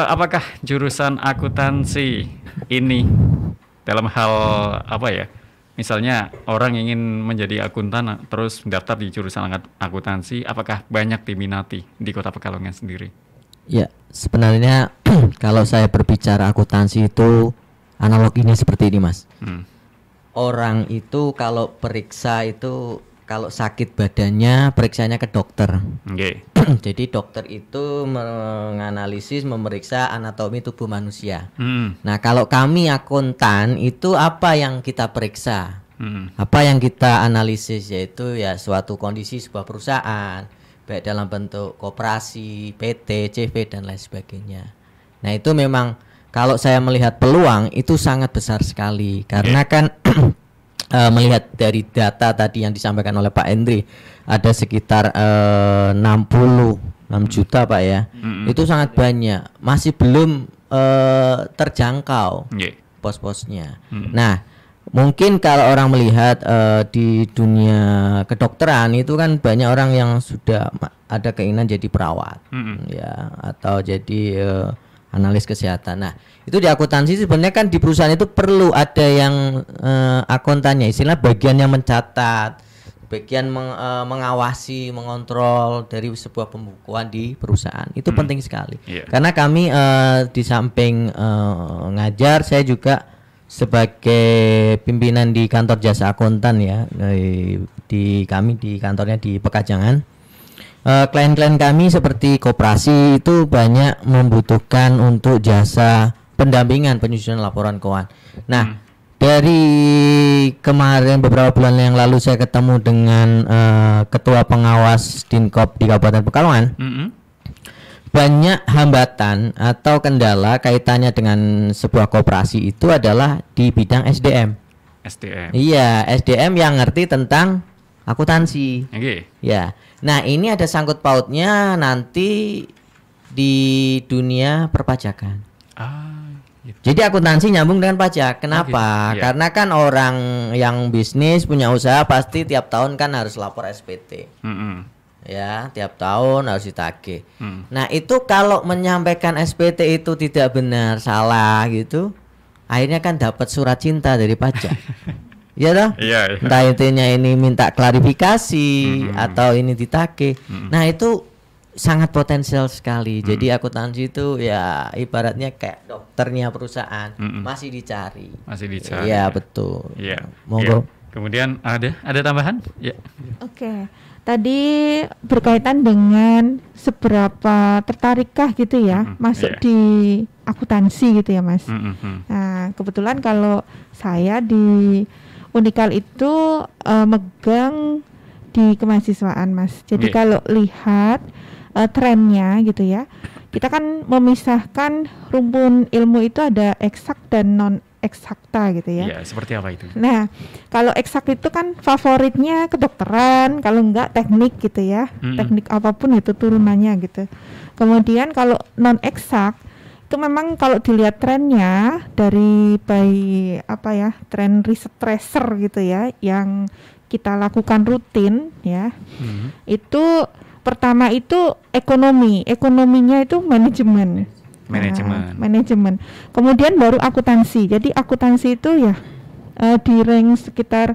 Apakah jurusan akuntansi ini dalam hal apa ya? Misalnya orang ingin menjadi akuntan terus daftar di jurusan akuntansi, apakah banyak diminati di Kota Pekalongan sendiri? Ya, sebenarnya kalau saya berbicara akuntansi itu analoginya seperti ini, Mas. Orang itu kalau periksa itu kalau sakit badannya periksanya ke dokter. Jadi dokter itu menganalisis, memeriksa anatomi tubuh manusia. Nah, kalau kami akuntan itu apa yang kita periksa? Apa yang kita analisis, yaitu ya suatu kondisi sebuah perusahaan, baik dalam bentuk koperasi, PT, CV dan lain sebagainya. Nah, itu memang kalau saya melihat peluang itu sangat besar sekali karena kan melihat dari data tadi yang disampaikan oleh Pak Hendri, ada sekitar 66 juta, Pak ya. Itu sangat banyak, masih belum terjangkau pos-posnya. Nah, mungkin kalau orang melihat di dunia kedokteran itu kan banyak orang yang sudah ada keinginan jadi perawat, ya, atau jadi analis kesehatan. Nah, itu di akuntansi sebenarnya kan di perusahaan itu perlu ada yang akuntannya, istilah bagian yang mencatat, bagian mengawasi, mengontrol dari sebuah pembukuan di perusahaan. Itu penting sekali. Karena kami di samping ngajar, saya juga sebagai pimpinan di kantor jasa akuntan ya, kami di kantornya di Pekajangan. Klien-klien kami seperti koperasi itu banyak membutuhkan untuk jasa pendampingan penyusunan laporan keuangan. Nah, dari kemarin beberapa bulan yang lalu saya ketemu dengan ketua pengawas Dinkop di Kabupaten Pekalongan. Banyak hambatan atau kendala kaitannya dengan sebuah koperasi itu adalah di bidang SDM. Iya, SDM yang ngerti tentang akuntansi. Ya. Nah, ini ada sangkut pautnya nanti di dunia perpajakan. Gitu. Jadi akuntansi nyambung dengan pajak. Kenapa? Karena kan orang yang bisnis punya usaha pasti tiap tahun kan harus lapor SPT. Ya, tiap tahun harus ditagih. Nah, itu kalau menyampaikan SPT itu tidak benar, salah gitu, akhirnya kan dapat surat cinta dari pajak. Iya toh? Iya. Entah intinya ini minta klarifikasi atau ini ditagih. Nah, itu sangat potensial sekali. Jadi akuntansi itu ya ibaratnya kayak dokternya perusahaan, masih dicari. Iya, betul. Iya. Monggo. Kemudian ada tambahan? Ya. Oke. Tadi berkaitan dengan seberapa tertarikkah gitu ya masuk di akuntansi gitu ya, Mas. Nah, kebetulan kalau saya di Unikal itu megang di kemahasiswaan, Mas. Jadi kalau lihat trennya gitu ya, kita kan memisahkan rumpun ilmu itu ada eksak dan non eksakta gitu ya. Iya, seperti apa itu? Nah, kalau eksak itu kan favoritnya kedokteran, kalau enggak teknik gitu ya. Teknik apapun itu turunannya gitu. Kemudian kalau non eksak itu memang kalau dilihat trennya dari tren riset tracer gitu ya yang kita lakukan rutin ya. Itu pertama itu ekonominya itu manajemen. Manajemen. Kemudian baru akuntansi. Jadi akuntansi itu ya di range sekitar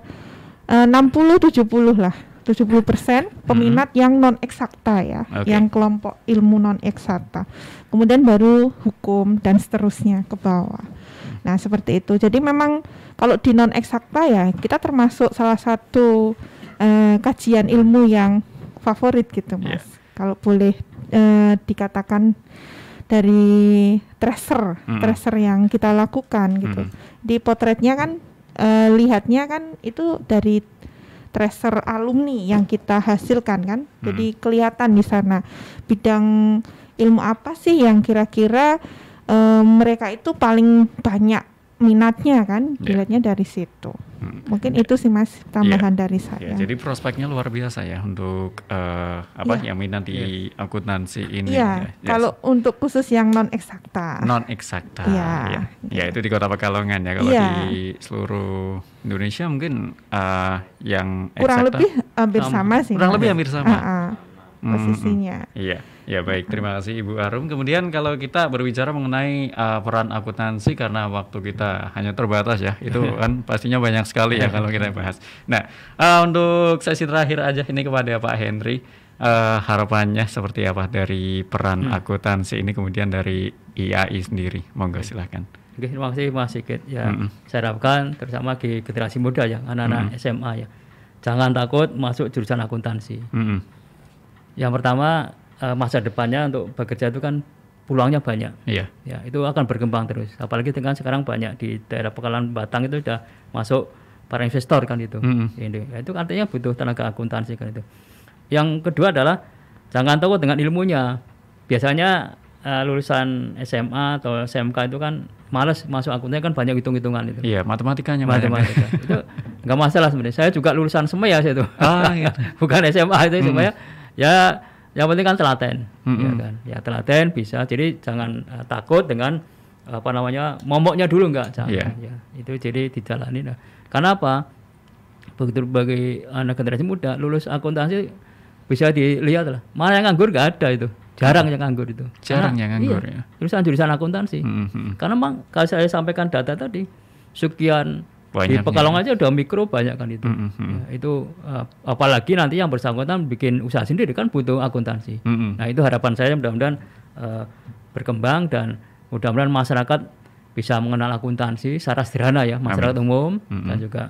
60-70 lah. 70% peminat yang non eksakta ya, yang kelompok ilmu non eksakta. Kemudian baru hukum dan seterusnya ke bawah. Nah, seperti itu. Jadi memang kalau di non eksakta ya kita termasuk salah satu kajian ilmu yang favorit gitu, Mas. Kalau boleh dikatakan dari tracer yang kita lakukan gitu. Di potretnya kan lihatnya kan itu dari tracer alumni yang kita hasilkan kan. Jadi kelihatan di sana bidang ilmu apa sih yang kira-kira mereka itu paling banyak minatnya kan, dilihatnya dari situ. Mungkin itu sih Mas tambahan dari saya. Jadi prospeknya luar biasa ya untuk yang minat di akuntansi ini. Kalau untuk khusus yang non eksakta. Non eksakta. Ya itu di Kota Pekalongan ya. Kalau di seluruh Indonesia mungkin yang eksakta kurang lebih hampir sama sih. Kurang lebih hampir sama. Posisinya. Ya baik, terima kasih Ibu Arum. Kemudian kalau kita berbicara mengenai peran akuntansi karena waktu kita hanya terbatas ya, itu kan pastinya banyak sekali ya kalau kita bahas. Nah, untuk sesi terakhir aja ini kepada Pak Henry, harapannya seperti apa dari peran akuntansi ini kemudian dari IAI sendiri? Monggo silakan. Oke, terima kasih Mas Sigit. Ya, saya harapkan terutama di generasi muda ya, anak-anak SMA ya, jangan takut masuk jurusan akuntansi. Yang pertama masa depannya untuk bekerja itu kan peluangnya banyak. Ya, itu akan berkembang terus. Apalagi dengan sekarang banyak di daerah Pekalongan Batang itu sudah masuk para investor kan itu. Itu artinya butuh tenaga akuntansi kan itu. Yang kedua adalah jangan takut dengan ilmunya. Biasanya lulusan SMA atau SMK itu kan malas masuk akuntansi, kan banyak hitung-hitungan itu. Iya, matematikanya. Itu nggak masalah sebenarnya. Saya juga lulusan semua ya itu. Bukan SMA itu semua ya. Yang penting kan telaten, ya kan. Ya telaten bisa. Jadi jangan takut dengan momoknya dulu enggak, jangan. Ya, itu jadi dijalani. Nah, karena apa? Begitu bagi anak generasi muda lulus akuntansi bisa dilihat lah. Mana yang nganggur enggak ada itu. Jarang yang nganggur itu. Jarang yang nganggur ya. Jurusan akuntansi. Karena memang kalau saya sampaikan data tadi sekian di Pekalongan aja udah mikro banyak kan itu. Itu apalagi nanti yang bersangkutan bikin usaha sendiri kan butuh akuntansi. Nah, itu harapan saya mudah-mudahan berkembang dan mudah-mudahan masyarakat bisa mengenal akuntansi secara sederhana ya, masyarakat umum dan juga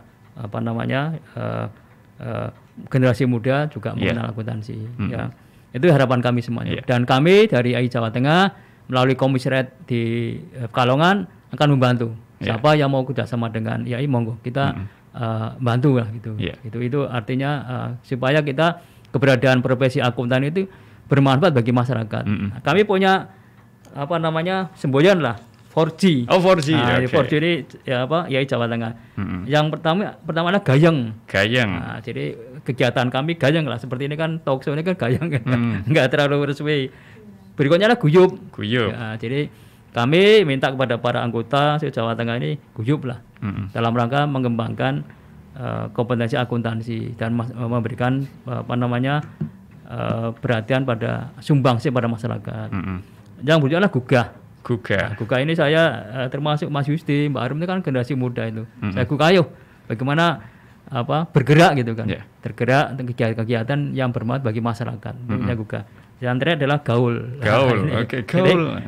generasi muda juga mengenal akuntansi ya. Itu harapan kami semuanya. Dan kami dari IAI Jawa Tengah melalui komisariat di Pekalongan akan membantu. Siapa yang mau kerjasama dengan IAI, monggo kita bantu lah gitu. Itu artinya supaya kita keberadaan profesi akuntan itu bermanfaat bagi masyarakat. Kami punya semboyan lah 4G. 4G. 4G ini IAI Jawa Tengah. Yang pertama adalah gayeng. Nah, jadi kegiatan kami gayeng lah. Seperti ini kan talk show ini kan gayeng kan. Enggak terlalu resmi. Berikutnya adalah guyup. Ya, jadi kami minta kepada para anggota Jawa Tengah ini guyup lah dalam rangka mengembangkan kompetensi akuntansi dan memberikan perhatian pada sumbangsi pada masyarakat. Yang berikutnya adalah gugah. Gugah ini saya termasuk Mas Yusti, Mbak Arum ini kan generasi muda itu. Saya gugah bagaimana bergerak gitu kan. Tergerak untuk kegiatan yang bermanfaat bagi masyarakat. Namanya gugah. Yang terakhir adalah gaul. Gaul.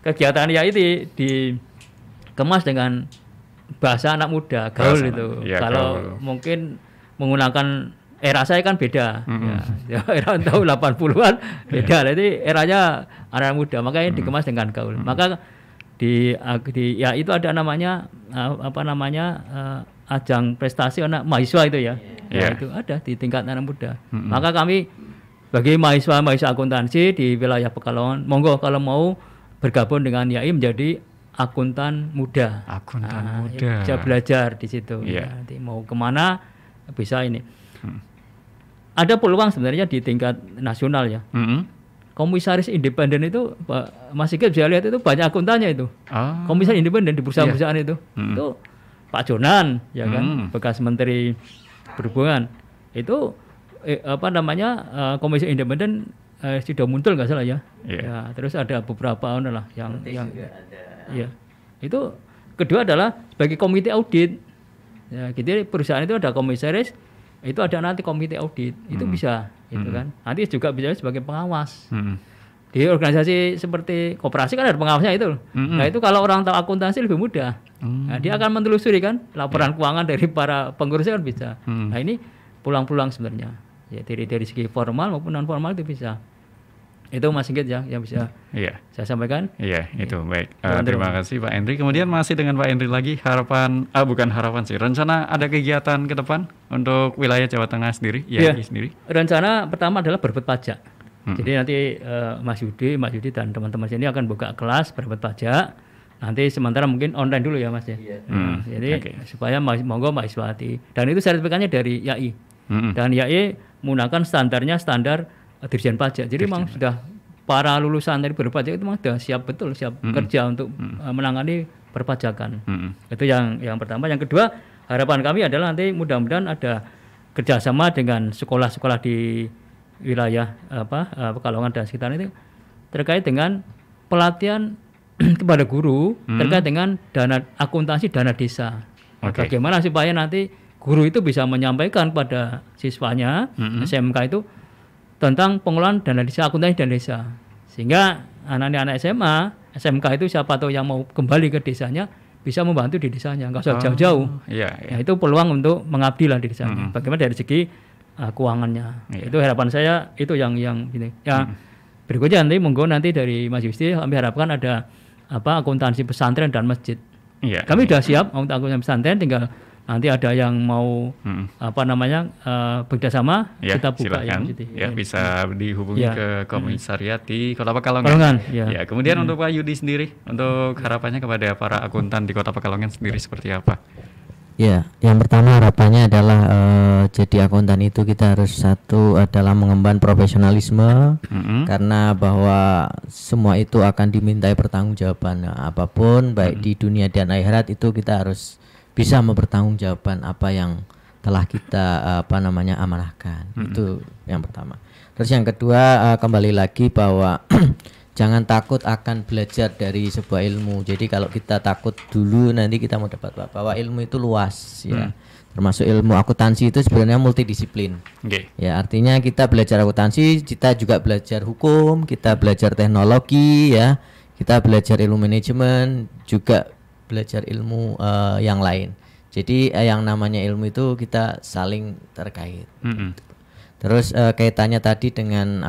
Kegiatan ya itu dikemas dengan bahasa anak muda, gaul itu. Kalau mungkin menggunakan era saya kan beda. Era tahun 80-an beda. Jadi eranya anak muda, makanya dikemas dengan gaul. Maka ya itu ada namanya ajang prestasi anak mahasiswa itu ya. Itu ada di tingkat anak muda. Maka kami bagi mahasiswa akuntansi di wilayah Pekalongan, monggo kalau mau bergabung dengan IAI menjadi akuntan muda. Bisa belajar di situ. Nanti mau kemana bisa ini. Ada peluang sebenarnya di tingkat nasional ya. Komisaris independen itu Mas Sigit bisa lihat itu banyak akuntannya itu. Komisaris independen di perusahaan-perusahaan itu. Itu Pak Jonan ya kan, bekas Menteri Perhubungan. Itu komisi independen sudah muncul nggak salah ya. Ya, terus ada beberapa lah yang itu kedua adalah sebagai komite audit. Ya, gitu perusahaan itu ada komisaris, itu ada nanti komite audit, itu bisa, gitu kan. Nanti juga bisa sebagai pengawas. Di organisasi seperti koperasi kan ada pengawasnya itu. Nah itu kalau orang tahu akuntansi lebih mudah. Nah, dia akan menelusuri kan laporan keuangan dari para pengurusnya kan bisa. Nah ini pulang-pulang sebenarnya. Ya dari segi formal maupun non formal itu bisa. Itu Mas Sigit ya yang bisa saya sampaikan. Iya, itu baik. Terima kasih Pak Henry. Kemudian masih dengan Pak Henry lagi, bukan harapan sih, rencana ada kegiatan ke depan untuk wilayah Jawa Tengah sendiri, sendiri. Rencana pertama adalah berbet pajak. Jadi nanti Mas Yudi dan teman-teman sini akan buka kelas berbet pajak. Nanti sementara mungkin online dulu ya Mas ya. Jadi supaya monggo mahasiswati. Dan itu sertifikatnya dari YAI. Dan YAI menggunakan standar Dirjen Pajak. Jadi memang sudah para lulusan dari berpajak itu memang sudah siap kerja untuk menangani perpajakan. Itu yang pertama. Yang kedua, harapan kami adalah nanti mudah-mudahan ada kerjasama dengan sekolah-sekolah di wilayah Pekalongan dan sekitar itu terkait dengan pelatihan kepada guru terkait dengan akuntansi dana desa. Bagaimana supaya nanti guru itu bisa menyampaikan pada siswanya SMK itu tentang pengelolaan dana desa, akuntansi dana desa, sehingga anak-anak SMA, SMK itu siapa tahu yang mau kembali ke desanya bisa membantu di desanya, nggak usah jauh-jauh. Nah, itu peluang untuk mengabdi lah di desanya. Bagaimana dari segi keuangannya. Itu harapan saya, itu yang gini. Ya berikutnya monggo nanti dari Mas Yusti kami harapkan ada akuntansi pesantren dan masjid. Kami sudah siap untuk akuntansi pesantren, tinggal nanti ada yang mau bekerjasama, kita buka silakan. Bisa dihubungi ke komisariat di Kota Pekalongan. Kemudian untuk Pak Yudi sendiri, untuk harapannya kepada para akuntan di Kota Pekalongan sendiri seperti apa? Ya, yang pertama harapannya adalah jadi akuntan itu kita harus adalah mengemban profesionalisme, karena bahwa semua itu akan dimintai pertanggungjawaban. Apapun baik di dunia dan akhirat itu kita harus bisa mempertanggungjawabkan apa yang telah kita amanahkan. Itu yang pertama. Terus yang kedua, kembali lagi bahwa jangan takut akan belajar dari sebuah ilmu. Jadi kalau kita takut dulu nanti kita mau dapat apa? Bahwa ilmu itu luas ya. Termasuk ilmu akuntansi itu sebenarnya multidisiplin. Ya, artinya kita belajar akuntansi, kita juga belajar hukum, kita belajar teknologi ya. Kita belajar ilmu manajemen, juga belajar ilmu yang lain. Jadi yang namanya ilmu itu kita saling terkait. Terus kaitannya tadi dengan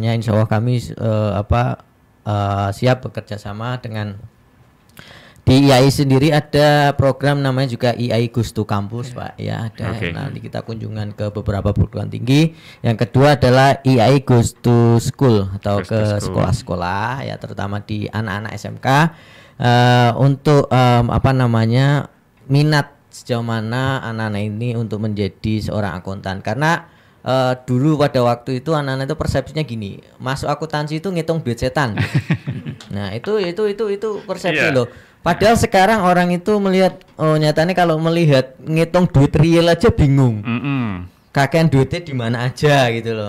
insya Allah kami siap bekerja sama dengan di IAI sendiri ada program namanya juga IAI Goes to Campus Pak ya, ada nanti kita kunjungan ke beberapa perguruan tinggi. Yang kedua adalah IAI Goes to School atau ke sekolah-sekolah ya, terutama di anak-anak SMK. Untuk minat sejauh mana anak-anak ini untuk menjadi seorang akuntan, karena dulu pada waktu itu anak-anak itu persepsinya gini, masuk akuntansi itu ngitung duit setan. Nah itu persepsi loh. Padahal sekarang orang itu melihat, nyatanya kalau melihat ngitung duit real aja bingung. Kakean duitnya di mana aja gitu loh.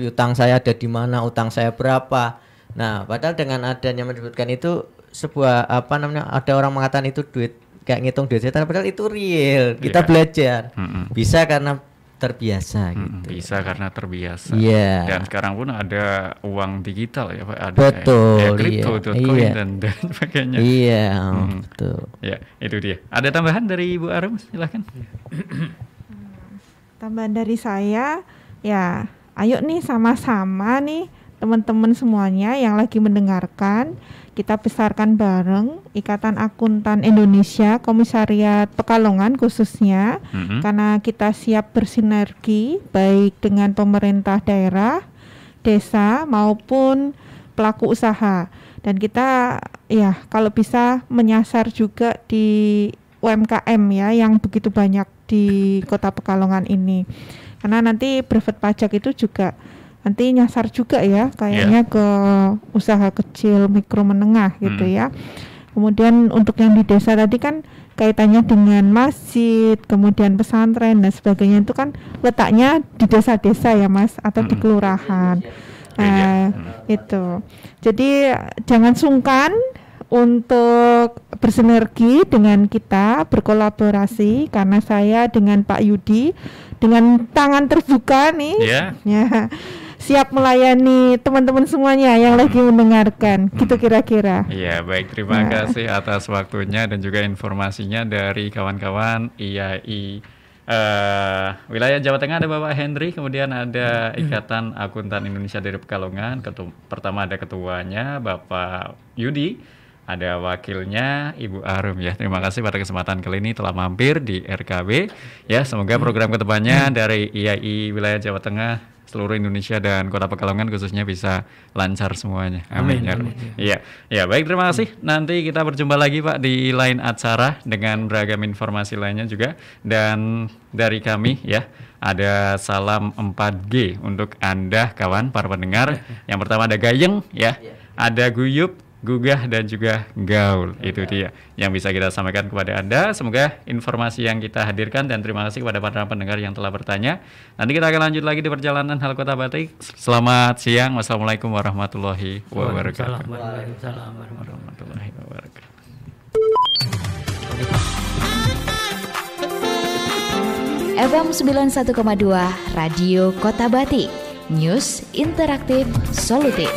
Utang saya ada di mana, utang saya berapa. Nah padahal dengan adanya menyebutkan itu sebuah ada orang mengatakan itu duit kayak ngitung duit setan, padahal itu real. Kita belajar bisa karena terbiasa gitu. Bisa karena terbiasa. Dan sekarang pun ada uang digital ya Pak, ada crypto.coin dan sebagainya. Betul. Ya, itu dia. Ada tambahan dari Ibu Arum, silakan. Tambahan dari saya ya, ayo nih sama-sama nih teman-teman semuanya yang lagi mendengarkan, kita besarkan bareng Ikatan Akuntan Indonesia Komisariat Pekalongan khususnya, karena kita siap bersinergi baik dengan pemerintah daerah, desa maupun pelaku usaha, dan kita ya kalau bisa menyasar juga di UMKM ya yang begitu banyak di Kota Pekalongan ini, karena nanti brevet pajak itu juga nanti nyasar juga ya kayaknya ke usaha kecil, mikro, menengah gitu ya. Kemudian untuk yang di desa tadi kan kaitannya dengan masjid, kemudian pesantren dan sebagainya, itu kan letaknya di desa-desa ya Mas, atau di kelurahan. Itu. Jadi jangan sungkan untuk bersinergi dengan kita, berkolaborasi, karena saya dengan Pak Yudi dengan tangan terbuka nih, ya, siap melayani teman-teman semuanya yang lagi mendengarkan, gitu kira-kira. Iya, baik, terima kasih atas waktunya dan juga informasinya dari kawan-kawan IAI wilayah Jawa Tengah. Ada Bapak Henry, kemudian ada Ikatan Akuntan Indonesia dari Pekalongan. Pertama ada ketuanya Bapak Yudi, ada wakilnya Ibu Arum ya. Terima kasih pada kesempatan kali ini telah mampir di RKB ya. Semoga program kedepannya dari IAI wilayah Jawa Tengah, seluruh Indonesia dan Kota Pekalongan khususnya bisa lancar semuanya. Amin. Iya. Ya, baik, terima kasih. Nanti kita berjumpa lagi Pak di lain acara dengan beragam informasi lainnya juga. Dan dari kami ya, ada salam 4G untuk Anda kawan para pendengar. Yang pertama ada gayeng ya, ada guyup, gugah, dan juga gaul. Itu dia yang bisa kita sampaikan kepada Anda. Semoga informasi yang kita hadirkan, dan terima kasih kepada para pendengar yang telah bertanya. Nanti kita akan lanjut lagi di perjalanan Hal Kota Batik. Selamat siang. Wassalamualaikum warahmatullahi wabarakatuh. Waalaikumsalam warahmatullahi wabarakatuh. FM 91,2 Radio Kota Batik. News interaktif solutif.